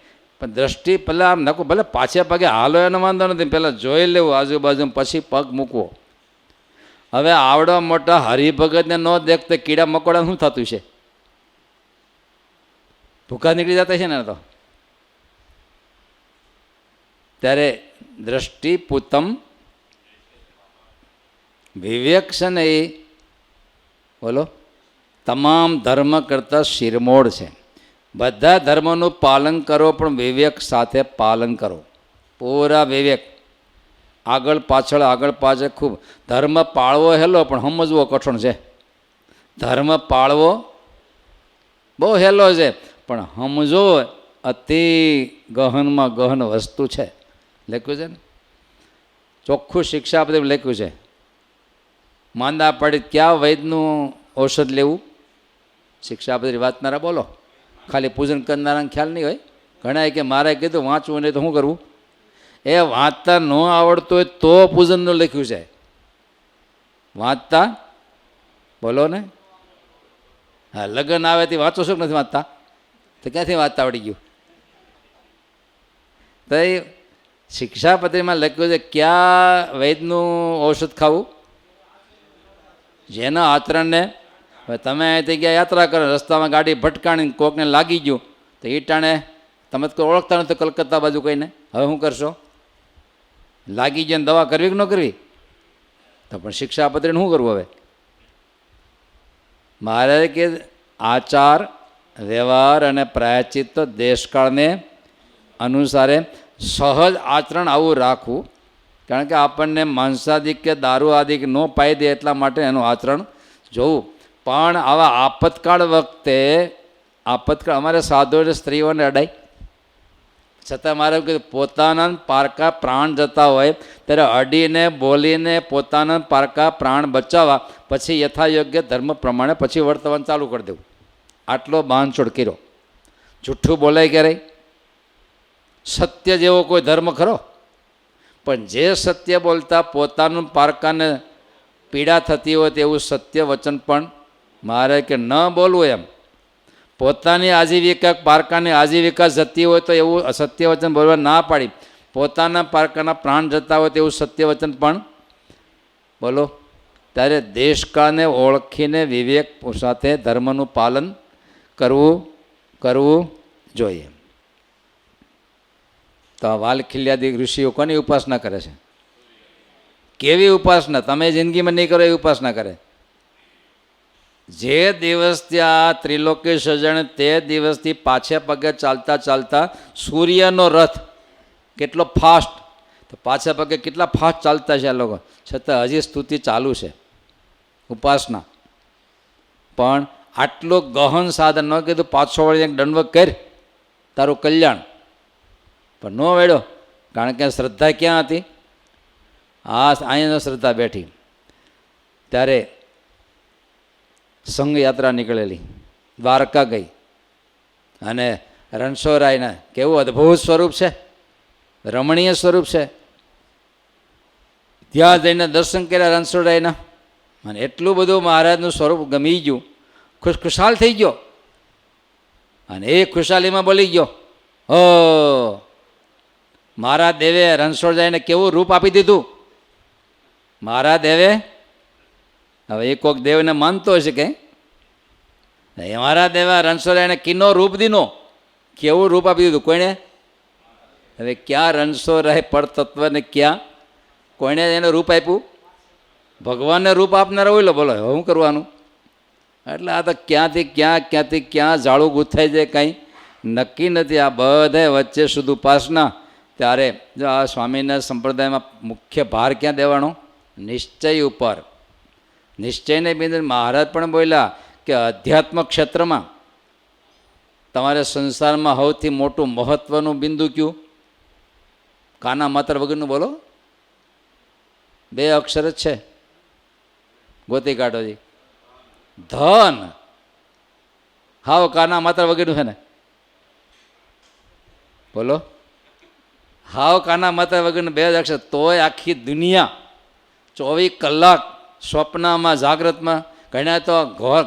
પણ દ્રષ્ટિ પહેલાં આમ નખો, ભલે પાછે પગે હાલો એનો વાંધો નથી, પહેલાં જોઈ લેવું આજુબાજુ, પછી પગ મૂકવો. હવે આવડો મોટા હરિભગતને ન દેખતે કીડા મકોડા શું થતું છે? ભૂખા નીકળી જતા છે ને. તો ત્યારે દ્રષ્ટિ પૂતમ વિવેક છે ને એ બોલો તમામ ધર્મ કરતાં શિરમોડ છે. બધા ધર્મોનું પાલન કરો પણ વિવેક સાથે પાલન કરો. પૂરા વિવેક, આગળ પાછળ ખૂબ. ધર્મ પાળવો હેલો પણ સમજવો કઠણ છે. ધર્મ પાળવો બહુ હેલો છે પણ સમજો અતિ ગહનમાં ગહન વસ્તુ છે. લખ્યું છે ને, ચોખ્ખું શિક્ષાપત્રી લખ્યું છે. માંદા પડી ક્યાં વૈદનું ઔષધ લેવું? શિક્ષાપત્રી વાંચનારા બોલો. ખાલી પૂજન કરનારાને ખ્યાલ નહીં હોય. ઘણા કે મારે કીધું વાંચવું નહીં તો શું કરવું? એ વાંચતા ન આવડતું હોય તો પૂજનનું લખ્યું છે. વાંચતા બોલો ને. હા, લગ્ન આવે તે વાંચો છો કે નથી વાંચતા? તો ક્યાંથી વાંચતા આવડી ગયું? તો એ શિક્ષાપત્રીમાં લખ્યું છે ક્યાં વૈદનું ઔષધ ખાવું? જેના આચરણને. હવે તમે અહીંથી ગયા યાત્રા કરો, રસ્તામાં ગાડી ભટકાણી કોકને લાગી ગયું તો એ ટાણે તમે તો ઓળખતા નથી કલકત્તા બાજુ કહીને, હવે શું કરશો? લાગી ગયો ને દવા કરવી કે ન કરવી? તો પણ શિક્ષાપત્રીને શું કરવું? હવે મારે કે આચાર વ્યવહાર અને પ્રાયચિત તો દેશકાળને અનુસારે સહજ આચરણ આવું રાખવું. કારણ કે આપણને માંસાદિક કે દારૂ આદિક ન પાઈ દે એટલા માટે એનું આચરણ જોવું. પણ આવા આપતકાળ વખતે અમારે સાધુઓને સ્ત્રીઓને અડાય છતાં મારે પોતાના પારકા પ્રાણ જતા હોય ત્યારે અડીને બોલીને પોતાના પારકા પ્રાણ બચાવવા, પછી યથાયોગ્ય ધર્મ પ્રમાણે પછી વર્તવાન ચાલુ કરી દેવું. આટલો બાંધછોડ કર્યો. જૂઠું બોલાય ક્યારેય? સત્ય જેવો કોઈ ધર્મ ખરો? પણ જે સત્ય બોલતા પોતાનું પારકાને પીડા થતી હોય તેવું સત્ય વચન પણ મારે કે ન બોલવું. એમ પોતાની આજીવિકા પારકાની આજીવિકા જતી હોય તો એવું સત્ય વચન બોલવા ના પાડી. પોતાના પારકાના પ્રાણ જતા હોય તેવું સત્ય વચન પણ બોલો. ત્યારે દેશકાળને ઓળખીને વિવેક સાથે ધર્મનું પાલન કરવું જોઈએ. તો વાલખિલ્યાદી ઋષિઓ કોની ઉપાસના કરે છે? કેવી ઉપાસના? તમે જિંદગીમાં નહીં કરો એવી ઉપાસના કરે. જે દિવસથી આ ત્રિલોકી સર્જણ તે દિવસથી પાછે પગે ચાલતા ચાલતા સૂર્યનો રથ કેટલો ફાસ્ટ, તો પાછા પગે કેટલા ફાસ્ટ ચાલતા છે આ લોકો, છતાં હજી સ્તુતિ ચાલુ છે, ઉપાસના. પણ આટલું ગહન સાધન ન કીધું 500 વળી એક દંડવત કર તારું કલ્યાણ, પણ ન વેડ્યો. કારણ કે શ્રદ્ધા ક્યાં હતી? અહીંયા શ્રદ્ધા બેઠી. ત્યારે સંઘ યાત્રા નીકળેલી, દ્વારકા ગઈ અને રણછોડરાયને કેવું અદ્ભુત સ્વરૂપ છે, રમણીય સ્વરૂપ છે. ત્યાં જઈને દર્શન કર્યા રણછોડરાયના અને એટલું બધું મહારાજનું સ્વરૂપ ગમી ગયું, ખુશખુશાલ થઈ ગયો. અને એ ખુશાલીમાં બોલી ગયો, હો મારા દેવે રણછોડરાયને કેવું રૂપ આપી દીધું. મારા દેવે, હવે એ કોઈક દેવને માનતો હશે કે મારા દેવા રણછોડરાયને કિનો રૂપ દીનો, કેવું રૂપ આપી દીધું કોઈને? હવે ક્યાં રણછોડરાય પડતત્વને ક્યાં કોઈને એને રૂપ આપ્યું? ભગવાનને રૂપ આપનારા હોય. બોલો હવે શું કરવાનું? એટલે આ તો ક્યાંથી ક્યાં જાળું ગૂંથાઈ જાય કાંઈ નક્કી નથી. આ બધા વચ્ચે શુદ્ધ ઉપાસના. ત્યારે જો આ સ્વામીના સંપ્રદાયમાં મુખ્ય ભાર ક્યાં દેવાનો? નિશ્ચય ઉપર. નિશ્ચયને બિંદુ મહારાજ પણ બોલ્યા કે અધ્યાત્મ ક્ષેત્રમાં તમારે સંસારમાં સૌથી મોટું મહત્વનું બિંદુ કયું? કાના માત્ર વગરનું બોલો, 2 અક્ષર જ છે, ગોતી કાઢોજી. ધન. હાવ કાના માત્ર વગરનું છે ને? બોલો, હાવ કાના માત્ર વગરનું 2 અક્ષર. તોય આખી દુનિયા 24 કલાક સ્વપ્નમાં જાગ્રતમાં ઘણા તો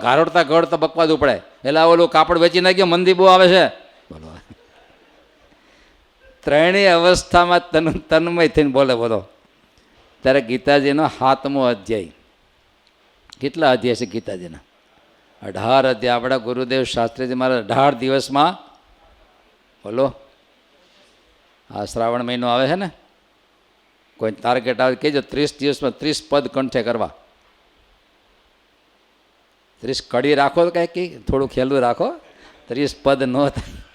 ઘારોડતા બકવાદું પડે. એટલે ઓલું કાપડ વેચી નાખ્યો, મંદી બહુ આવે છે. બોલો, ત્રણેય અવસ્થામાં તન્મય થઈને બોલે. બોલો, ત્યારે ગીતાજીનો 7મો અધ્યાય. કેટલા અધ્યાય છે ગીતાજીના? 18 અધ્યાય. આપણા ગુરુદેવ શાસ્ત્રીજી મારા 18 દિવસમાં, બોલો, આ શ્રાવણ મહિનો આવે છે ને, કોઈ ટાર્ગેટ આવે કહેજો, 30 દિવસમાં 30 પદ કંઠે કરવા. 30 કડી રાખો તો કાંઈક થોડું ખેલું રાખો, 30 પદ ન થાય.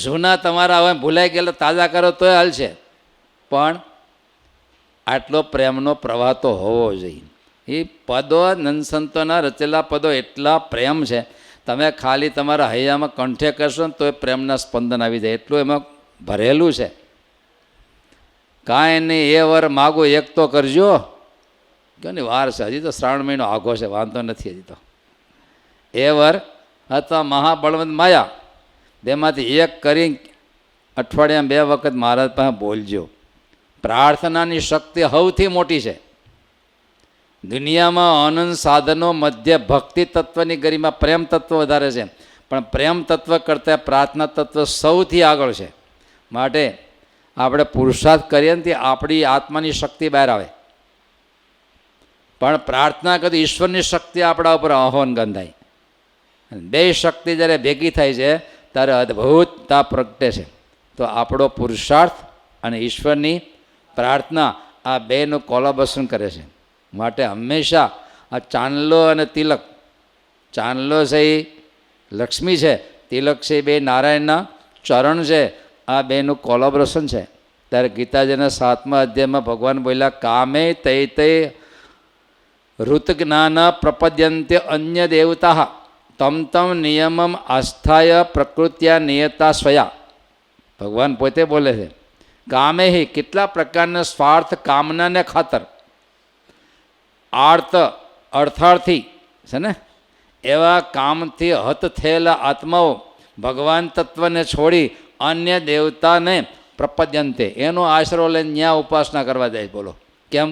જૂના તમારા હવે ભૂલાઈ ગયેલા તાજા કરો તોય હાલશે, પણ આટલો પ્રેમનો પ્રવાહ તો હોવો જોઈએ. એ પદો નંદસંતોના રચેલા પદો એટલા પ્રેમ છે. તમે ખાલી તમારા હૈયામાં કંઠે કરશો ને તો એ પ્રેમના સ્પંદન આવી જાય, એટલું એમાં ભરેલું છે. કાંઈ નહીં, એ વર માગો એક તો કરજો. કે વાર છે, હજી તો શ્રાવણ મહિનો આઘો છે, વાંધો નથી. હજી તો એ વર અથવા મહાબળવંત માયા બેમાંથી એક કરી અઠવાડિયામાં 2 વખત મહારાજ પાસે બોલજો. પ્રાર્થનાની શક્તિ સૌથી મોટી છે. દુનિયામાં અનંત સાધનો મધ્ય ભક્તિ તત્વની ગરિમા પ્રેમ તત્વ વધારે છે, પણ પ્રેમ તત્વ કરતાં પ્રાર્થના તત્વ સૌથી આગળ છે. માટે આપણે પુરુષાર્થ કરીએ ને તે આપણી આત્માની શક્તિ બહાર આવે, પણ પ્રાર્થના કરતી ઈશ્વરની શક્તિ આપણા ઉપર આહ્વાન ગંધાય. બે શક્તિ જ્યારે ભેગી થાય છે ત્યારે અદ્ભુતતા પ્રગટે છે. તો આપણો પુરુષાર્થ અને ઈશ્વરની પ્રાર્થના આ બેનું કોલાબોરેશન કરે છે. માટે હંમેશા આ ચાંદલો અને તિલક, ચાંદલો છે એ લક્ષ્મી છે, તિલક છે એ બે નારાયણના ચરણ છે, આ બેનું કોલાબોરેશન છે. ત્યારે ગીતાજીના 7મા અધ્યાયમાં ભગવાન બોલ્યા, કામે તૈ તૈ ઋતજ્ઞાન પ્રપદ્યંત્ય અન્ય દેવતા તમ તમ નિયમમ આસ્થાય પ્રકૃત્યા નિયતા સ્વયા. ભગવાન પોતે બોલે છે, કામે હિ કેટલા પ્રકારના સ્વાર્થ કામનાને ખાતર, આર્ત અર્થાર્થી છે ને, એવા કામથી હત થયેલા આત્માઓ ભગવાન તત્વને છોડી અન્ય દેવતાને પ્રપદ્યંતે એનો આશરો લઈને ન્યા ઉપાસના કરવા જાય. બોલો કેમ?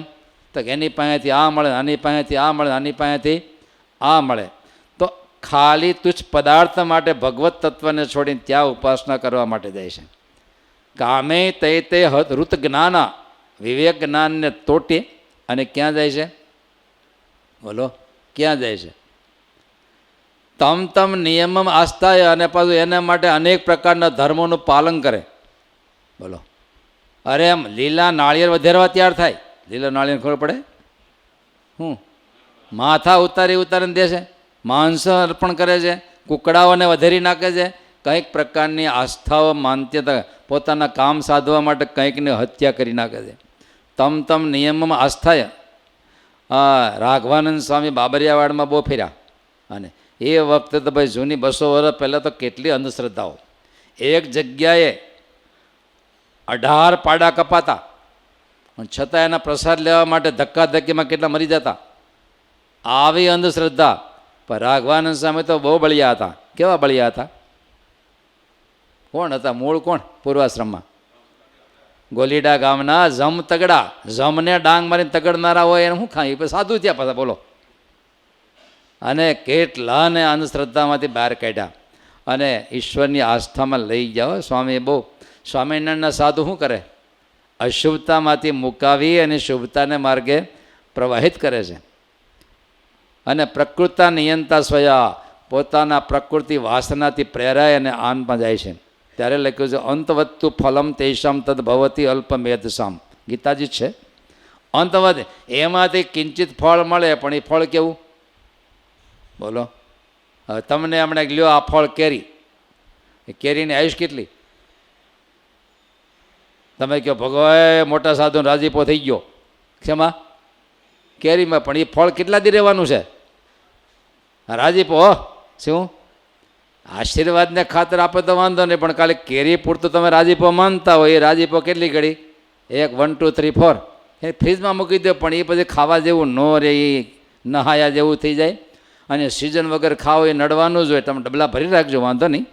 તો એની પાસેથી આ મળે, આની પાસેથી આ મળે, આની પાસેથી આ મળે. તો ખાલી તુચ્છ પદાર્થ માટે ભગવત તત્વને છોડીને ત્યાં ઉપાસના કરવા માટે જાય છે. કામે તે ઋત જ્ઞાના વિવેક જ્ઞાનને તોટી અને ક્યાં જાય છે? બોલો ક્યાં જાય છે? તમ તમ નિયમમ આસ્થાય, અને પાછું એના માટે અનેક પ્રકારના ધર્મોનું પાલન કરે. બોલો, અરે એમ લીલા નાળિયેર વધેરવા તૈયાર થાય. લીલા નાળિયેર ખબર પડે? માથા ઉતારીને દે છે, માંસ અર્પણ કરે છે, કુકડાઓને વધેરી નાખે છે, કંઈક પ્રકારની આસ્થાઓ માન્યતા પોતાના કામ સાધવા માટે કંઈકને હત્યા કરી નાખે છે. તમ નિયમમાં આસ્થાય. રાઘવાનંદ સ્વામી બાબરિયાવાડમાં બહુ ફેર્યા, અને એ વખતે તો ભાઈ જૂની 200 વર્ષ પહેલાં તો કેટલી અંધશ્રદ્ધાઓ. એક જગ્યાએ 18 પાડા કપાતા, છતાં એના પ્રસાદ લેવા માટે ધક્કાધક્કીમાં કેટલા મરી જતા. આવી અંધશ્રદ્ધા. પણ રાઘવાનંદ સ્વામી તો બહુ બળિયા હતા. કેવા બળિયા હતા? કોણ હતા? મૂળ કોણ? પૂર્વાશ્રમમાં ગોલીડા ગામના જમ તગડા. જમને ડાંગ મારીને તગડનારા હોય એને શું ખાય? એ સાધુ થયા પાછા. બોલો. અને કેટલાને અંધશ્રદ્ધામાંથી બહાર કાઢ્યા અને ઈશ્વરની આસ્થામાં લઈ જાઓ. સ્વામી બહુ સ્વામિનારાયણના સાધુ શું કરે? અશુભતામાંથી મુકાવી અને શુભતાને માર્ગે પ્રવાહિત કરે છે. અને પ્રકૃતા નિયંતા સ્વયા, પોતાના પ્રકૃતિ વાસનાથી પ્રેરાય અને આનમાં જાય છે. ત્યારે લખ્યું છે, અંતવત્તુ ફલમ તેષામ તદ ભવતી અલ્પમેધસામ. ગીતાજી છે. અંતવત એમાંથી કિંચિત ફળ મળે, પણ એ ફળ કેવું? બોલો. તમને હમણાં લ્યો આ ફળ કેરી, એ કેરીની આયુષ કેટલી? તમે કહો ભગવાન મોટા સાધુ રાજીપો થઈ ગયો, શેમાં? કેરીમાં. પણ એ ફળ કેટલા દી રહેવાનું છે? રાજીપો શું? આશીર્વાદને ખાતર આપે તો વાંધો નહીં, પણ ખાલી કેરી પૂરતું તમે રાજીપો માનતા હોય, એ રાજીપો કેટલી ઘડી? 1 1 2 3 4 એ ફ્રીજમાં મૂકી દો, પણ એ પછી ખાવા જેવું ન રહે, એ નહાયા જેવું થઈ જાય. અને સિઝન વગર ખાઓ એ નડવાનું જ હોય. તમે ડબલા ભરી રાખજો, વાંધો નહીં.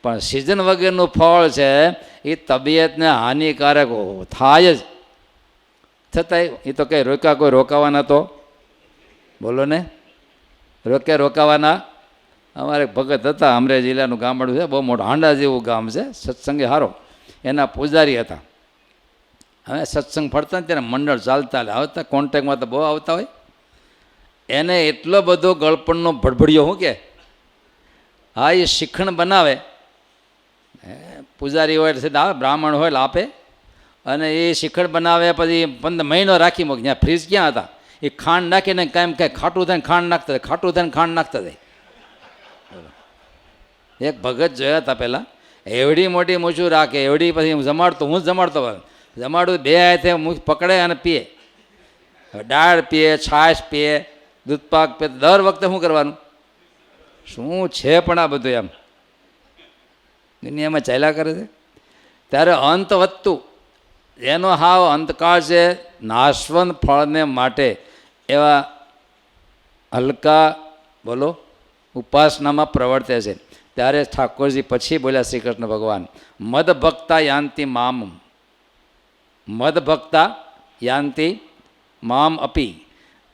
પણ સિઝન વગરનું ફળ છે એ તબિયતને હાનિકારક થાય જ. છતાંય એ તો કંઈ રોક્યા, કોઈ રોકાવાના તો બોલો ને, રોકાવાના. અમારે ભગત હતા, અમરેલી જિલ્લાનું ગામડું છે, બહુ મોટું હાંડા જેવું ગામ છે, સત્સંગે હારો. એના પૂજારી હતા. હવે સત્સંગ ફરતા ને ત્યારે મંડળ ચાલતા આવતા, કોન્ટેક્ટમાં તો બહુ આવતા હોય. એને એટલો બધો ગળપણનો ભડભડિયો, શું કે હા, એ શિખંડ બનાવે. પૂજારી હોય એટલે આવે, બ્રાહ્મણ હોય એટલે આપે. અને એ શિખંડ બનાવે, પછી 15 મહિનો રાખી મૂકે. જ્યાં ફ્રીજ ક્યાં હતા, એ ખાંડ નાખીને કાંઈ કાંઈ ખાટું થઈને ખાંડ નાખતા જાય, ખાટું થઈને ખાંડ નાખતા જાય. એક ભગત જોયા હતા પહેલાં, એવડી મોટી મૂછું રાખે, એવડી. પછી હું જમાડતો જમાડું 2 હાથે પકડે અને પીએ. દાળ પીએ, છાશ પીએ, દૂધપાક પીએ. દર વખતે શું કરવાનું? શું છે પણ આ બધું એમ દુનિયામાં ચાલ્યા કરે છે. ત્યારે અંત વધતું એનો હાવ અંતકાળ છે. નાશવંત ફળને માટે એવા હલકા બોલો ઉપાસનામાં પ્રવર્તે છે. ત્યારે ઠાકોરજી પછી બોલ્યા શ્રી કૃષ્ણ ભગવાન, મદ ભક્તા યાંતિ મામ, મદ ભક્તા યાંતિ મામ અપી,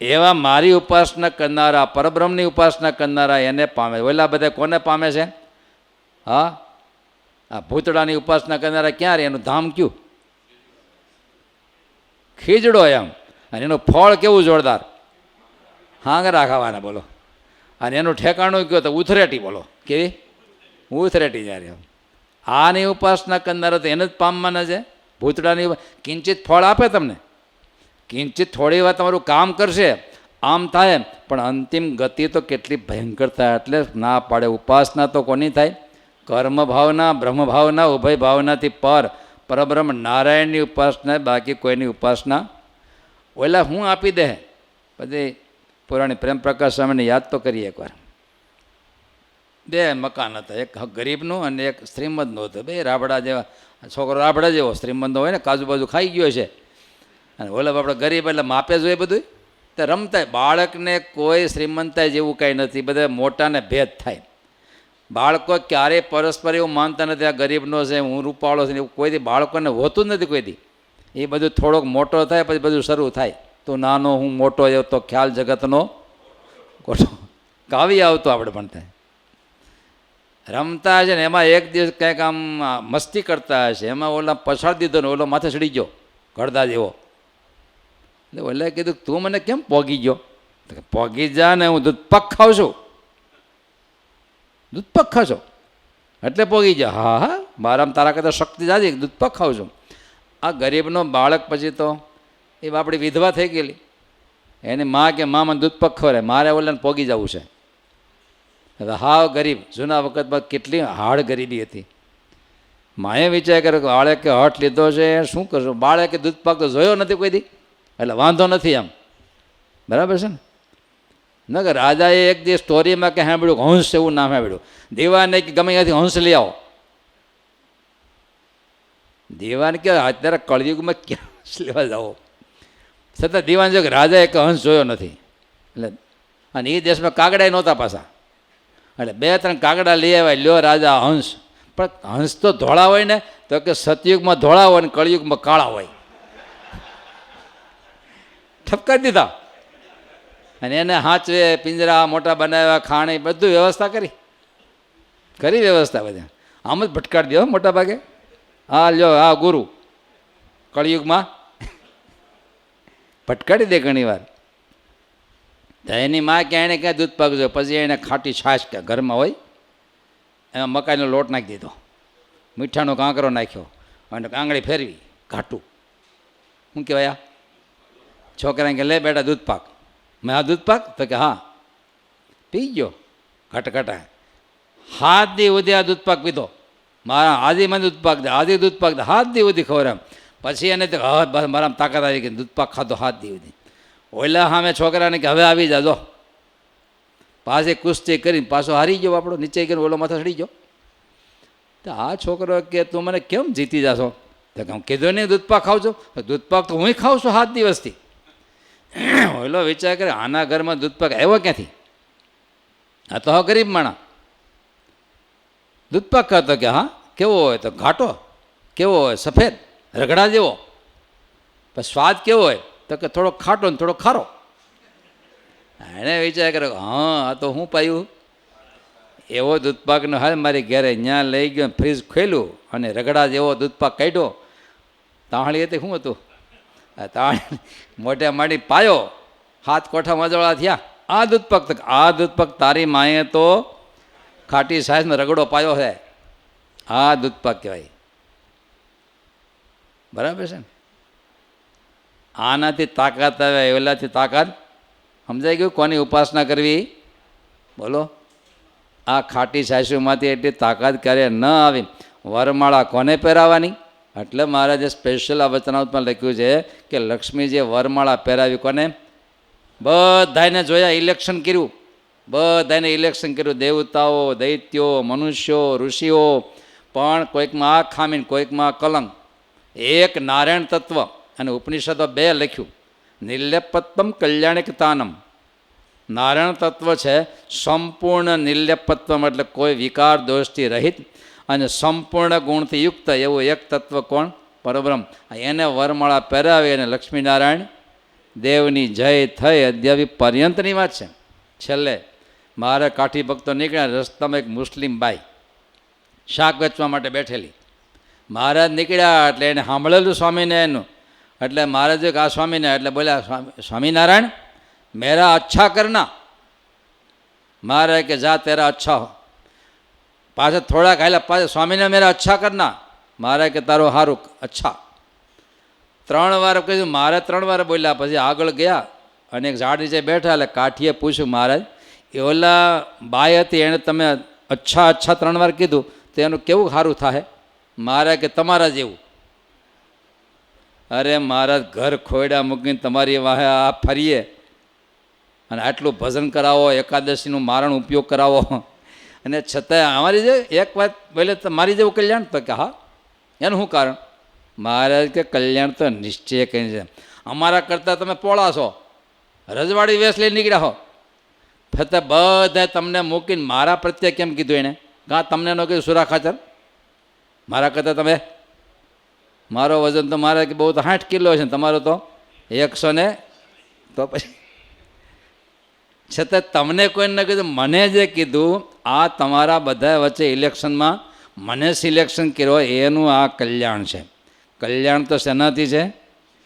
એવા મારી ઉપાસના કરનારા, પરબ્રહ્મની ઉપાસના કરનારા એને પામે. ઓલા બધા કોને પામે છે? હા, આ ભૂતડાની ઉપાસના કરનારા ક્યાં રે? એનું ધામ કયું? ખીજડો એમ. અને એનું ફળ કેવું જોરદાર, હાંગરા ખાવાના બોલો. અને એનું ઠેકાણું કયો તો ઉથરેટી બોલો. કેવી ઉથરેટી જ્યારે એમ. આની ઉપાસના કરનારા તો એને જ પામવાના છે. ભૂતડાની કિંચિત ફળ આપે તમને, કિંચિત થોડી વાર તમારું કામ કરશે, આમ થાય, પણ અંતિમ ગતિ તો કેટલી ભયંકર થાય. એટલે ના પાડે. ઉપાસના તો કોની થાય? કર્મ ભાવના, બ્રહ્મ ભાવના, ઉભય ભાવનાથી પરબ્રહ્મ નારાયણની ઉપાસના, બાકી કોઈની ઉપાસના. ઓલા હું આપી દે. પછી પુરાણી પ્રેમ પ્રકાશ સ્વામીને યાદ તો કરીએ એકવાર. બે મકાન હતા, એક ગરીબનું અને એક શ્રીમંતનું હતું. બે રાબડા જેવા, છોકરો રાબડા જેવો, શ્રીમંત હોય ને કાજુ બાજુ ખાઈ ગયો છે. અને ઓલા આપણે ગરીબ એટલે માપે જોઈએ બધું. તો રમતાય બાળકને કોઈ શ્રીમંતાય જેવું કાંઈ નથી, બધા મોટાને ભેદ થાય. બાળકો ક્યારેય પરસ્પર એવું માનતા નથી આ ગરીબનો છે, હું રૂપાળો છે, એવું કોઈથી બાળકોને હોતું જ નથી કોઈથી. એ બધું થોડોક મોટો થાય પછી બધું શરૂ થાય. તું નાનો હું મોટો એવો તો ખ્યાલ જગતનો ખોટો કાવી આવતો આપણે પણ થાય. રમતા છે ને એમાં એક દિવસ કંઈક આમ મસ્તી કરતા હશે, એમાં ઓલા પછાડી દીધો ને ઓલો માથે ચડી ગયો ગળદા જેવો. એટલે ઓલે કીધું તું મને કેમ પોગી ગયો? પોગી જા ને, હું દૂધ પગ ખાઉં છું. દૂધ પગ ખાશો એટલે પોગી જા? હા હા, મારામાં તારા કરતાં શક્તિ જાજી, દૂધ પગ ખાઉં છું. આ ગરીબનો બાળક પછી તો એ આપણી વિધવા થઈ ગયેલી, એની માં કે માં મને દૂધ પગ ખવરે, મારે ઓલાને પોગી જવું છે. હવે હાવ ગરીબ. જૂના વખતમાં કેટલી હાડ ગરીબી હતી. માએ વિચાર કર્યો કે બાળકે હઠ લીધો છે, શું કરશું? બાળકે દૂધ પાક તો જોયો નથી કોઈ દી, એટલે વાંધો નથી એમ. બરાબર છે ને? ન કે રાજાએ એક દિવસ સ્ટોરીમાં કે સાંભળ્યું, હંસ એવું નામ સાંભળ્યું. દીવાને કે ગમે ત્યાંથી હંસ લઈ આવો. દીવાને કે અત્યારે કળયુગમાં ક્યાં હંસ લેવા જાઓ? છતાં દીવાન જો કે રાજાએ એક હંસ જોયો નથી. એટલે અને એ દેશમાં કાગડા નહોતા પાછા, એટલે 2-3 કાગડા લઈ આવ્યા. લ્યો રાજા હંસ. પણ હંસ તો ધોળા હોય ને, તો કે સતયુગમાં ધોળા હોય ને કળયુગમાં કાળા હોય. ઠપકારી દીધા. અને એને હાંચવે, પિંજરા મોટા બનાવ્યા, ખાણી બધું વ્યવસ્થા કરી વ્યવસ્થા બધા. આમ જ ભટકાડી દો મોટા ભાગે. હા લ્યો આ ગુરુ કળયુગમાં ભટકાડી દે ઘણી વાર. તો એની માં કે એને ક્યાં દૂધ પાકજો, પછી એને ખાટી છાશ કે ઘરમાં હોય એમાં મકાઈનો લોટ નાખી દીધો, મીઠાનો કાંકરો નાખ્યો અને આંગળી ફેરવી ઘાટું. શું કહેવાય? આ છોકરાને કે લે બેટા દૂધ પાક. મેં આ દૂધ પાક? તો કે હા. પી ગયો ઘટઘટા. 7 દી સુધી આ દૂધ પાક પીધો. મારા આજી મને દૂધ પાક દે, આજી દૂધ પાક દે. 7 દી સુધી ખબર એમ. પછી એને તો હા બસ મારામાં તાકાત આવી ગઈ, દૂધ પાક ખાધો 7 દી સુધી. ઓલા સામે છોકરાને કે હવે આવી જાજો. પાછી કુસ્તી કરીને પાછો હારી ગયો, આપણો નીચે ગયો, ઓલો માથે ચડી ગયો. તો આ છોકરો કે તું મને કેમ જીતી જાશો? તો હું કીધું નહીં દૂધ પાક ખાઉં છું. દૂધ પાક તો હું ખાઉં છું 7 દિવસથી. ઓલો વિચાર કરે આના ઘરમાં દૂધ પાક આવ્યો ક્યાંથી? આ તો હા ગરીબ માણા. દૂધ પાક ખાતો કે હા કેવો હોય? તો ઘાટો. કેવો હોય? સફેદ રગડા જેવો. પણ સ્વાદ કેવો હોય? તો કે થોડો ખાટો ને થોડો ખારો. એણે વિચાર કર્યો હા આ તો હું પાયું એવો દૂધપાકનો હાલ મારી ઘેરે ત્યાં લઈ ગયો, ફ્રીજ ખોલ્યું અને રગડા જેવો દૂધપાક કાઢ્યો. તાહળી હતી શું હતું? તાહળી મોઢે માંડી પાયો, 7 કોઠા મજોળા થયા. આ દૂધપાક તારી માએ તો ખાટી સાઈઝનો રગડો પાયો છે. આ દૂધપાક કહેવાય. બરાબર છે ને? આનાથી તાકાત આવે, એલાથી તાકાત. સમજાઈ ગયું કોની ઉપાસના કરવી? બોલો. આ ખાટી સાસુમાંથી એટલી તાકાત ક્યારે ન આવી. વરમાળા કોને પહેરાવવાની? એટલે મહારાજે સ્પેશિયલ આ વચનામૃતમાં લખ્યું છે કે લક્ષ્મીજીએ વરમાળા પહેરાવી કોને? બધાને જોયા, ઇલેક્શન કર્યું. બધાને ઇલેક્શન કર્યું, દેવતાઓ, દૈત્યો, મનુષ્યો, ઋષિઓ, પણ કોઈકમાં આ ખામીને કોઈકમાં આ કલંક. એક નારાયણ તત્વ, અને ઉપનિષદો 2 લખ્યું, નિર્લેપત્વમ કલ્યાણિકતાનમ. નારાયણ તત્વ છે સંપૂર્ણ નિર્લેપત્વમ, એટલે કોઈ વિકાર દોષથી રહિત અને સંપૂર્ણ ગુણથી યુક્ત એવું એક તત્વ કોણ? પરબ્રહ્મ. એને વરમાળા પહેરાવી અને લક્ષ્મીનારાયણ દેવની જય થઈ અદ્યાવી પર્યંતની વાત છે. છેલ્લે મારે કાઠી ભક્તો નીકળ્યા, રસ્તામાં એક મુસ્લિમ બાઈ શાક વેચવા માટે બેઠેલી. મહારાજ નીકળ્યા એટલે એને સાંભળેલું સ્વામિનારાયણનું, એટલે મહારાજે આ સ્વામિનારાયણ એટલે બોલ્યા, સ્વામિનારાયણ મેરા અચ્છા કરના. મહારાજ કે જા તેરા અચ્છા હો. પાછા થોડાક હાલ્યા, પાછા સ્વામિનારાયણ મેરા અચ્છા કરના. મહારાજ કે તારો સારું અચ્છા. 3 વાર કહ્યું, મારે 3 વાર બોલ્યા. પછી આગળ ગયા અને એક ઝાડ નીચે બેઠા, એટલે કાઠીએ પૂછ્યું, મહારાજ એ ઓલા બાઈ હતી એણે તમે અચ્છા અચ્છા 3 વાર કીધું, તો એનું કેવું સારું થાય? મહારાજ કે તમારા જેવું. અરે મહારાજ ઘર ખોયડા મૂકીને તમારી વાહે આ ફરીએ અને આટલું ભજન કરાવો, એકાદશીનું મારણ ઉપયોગ કરાવો, અને છતાંય અમારી જે એક વાત બોલે તમારી જેવું કલ્યાણ? તો કે હા. એનું શું કારણ? મહારાજ કે કલ્યાણ તો નિશ્ચય કહી છે. અમારા કરતાં તમે પોળા છો, રજવાડી વેશ લઈને નીકળ્યા હો, છતાં બધા તમને મૂકીને મારા પ્રત્યે કેમ કીધું એને? કાં તમને ન કીધું સુરા ખાચર? મારા કરતાં તમે, મારો વજન તો મારે કે બહુ તો 60 કિલો છે, તમારો તો 100 ને, તો પછી છતાં તમને કોઈને ન કીધું, મને જે કીધું આ તમારા બધા વચ્ચે ઇલેક્શનમાં મને સિલેક્શન કર્યો, એનું આ કલ્યાણ છે. કલ્યાણ તો શેનાથી છે?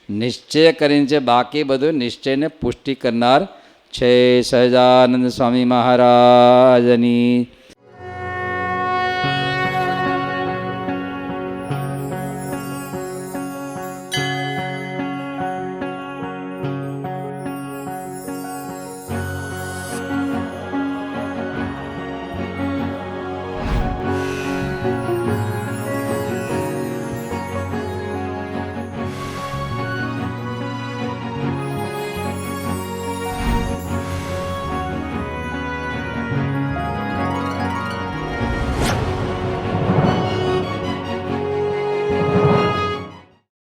નિશ્ચય કરીને છે. બાકી બધું નિશ્ચયને પુષ્ટિ કરનાર છે. સહજાનંદ સ્વામી મહારાજની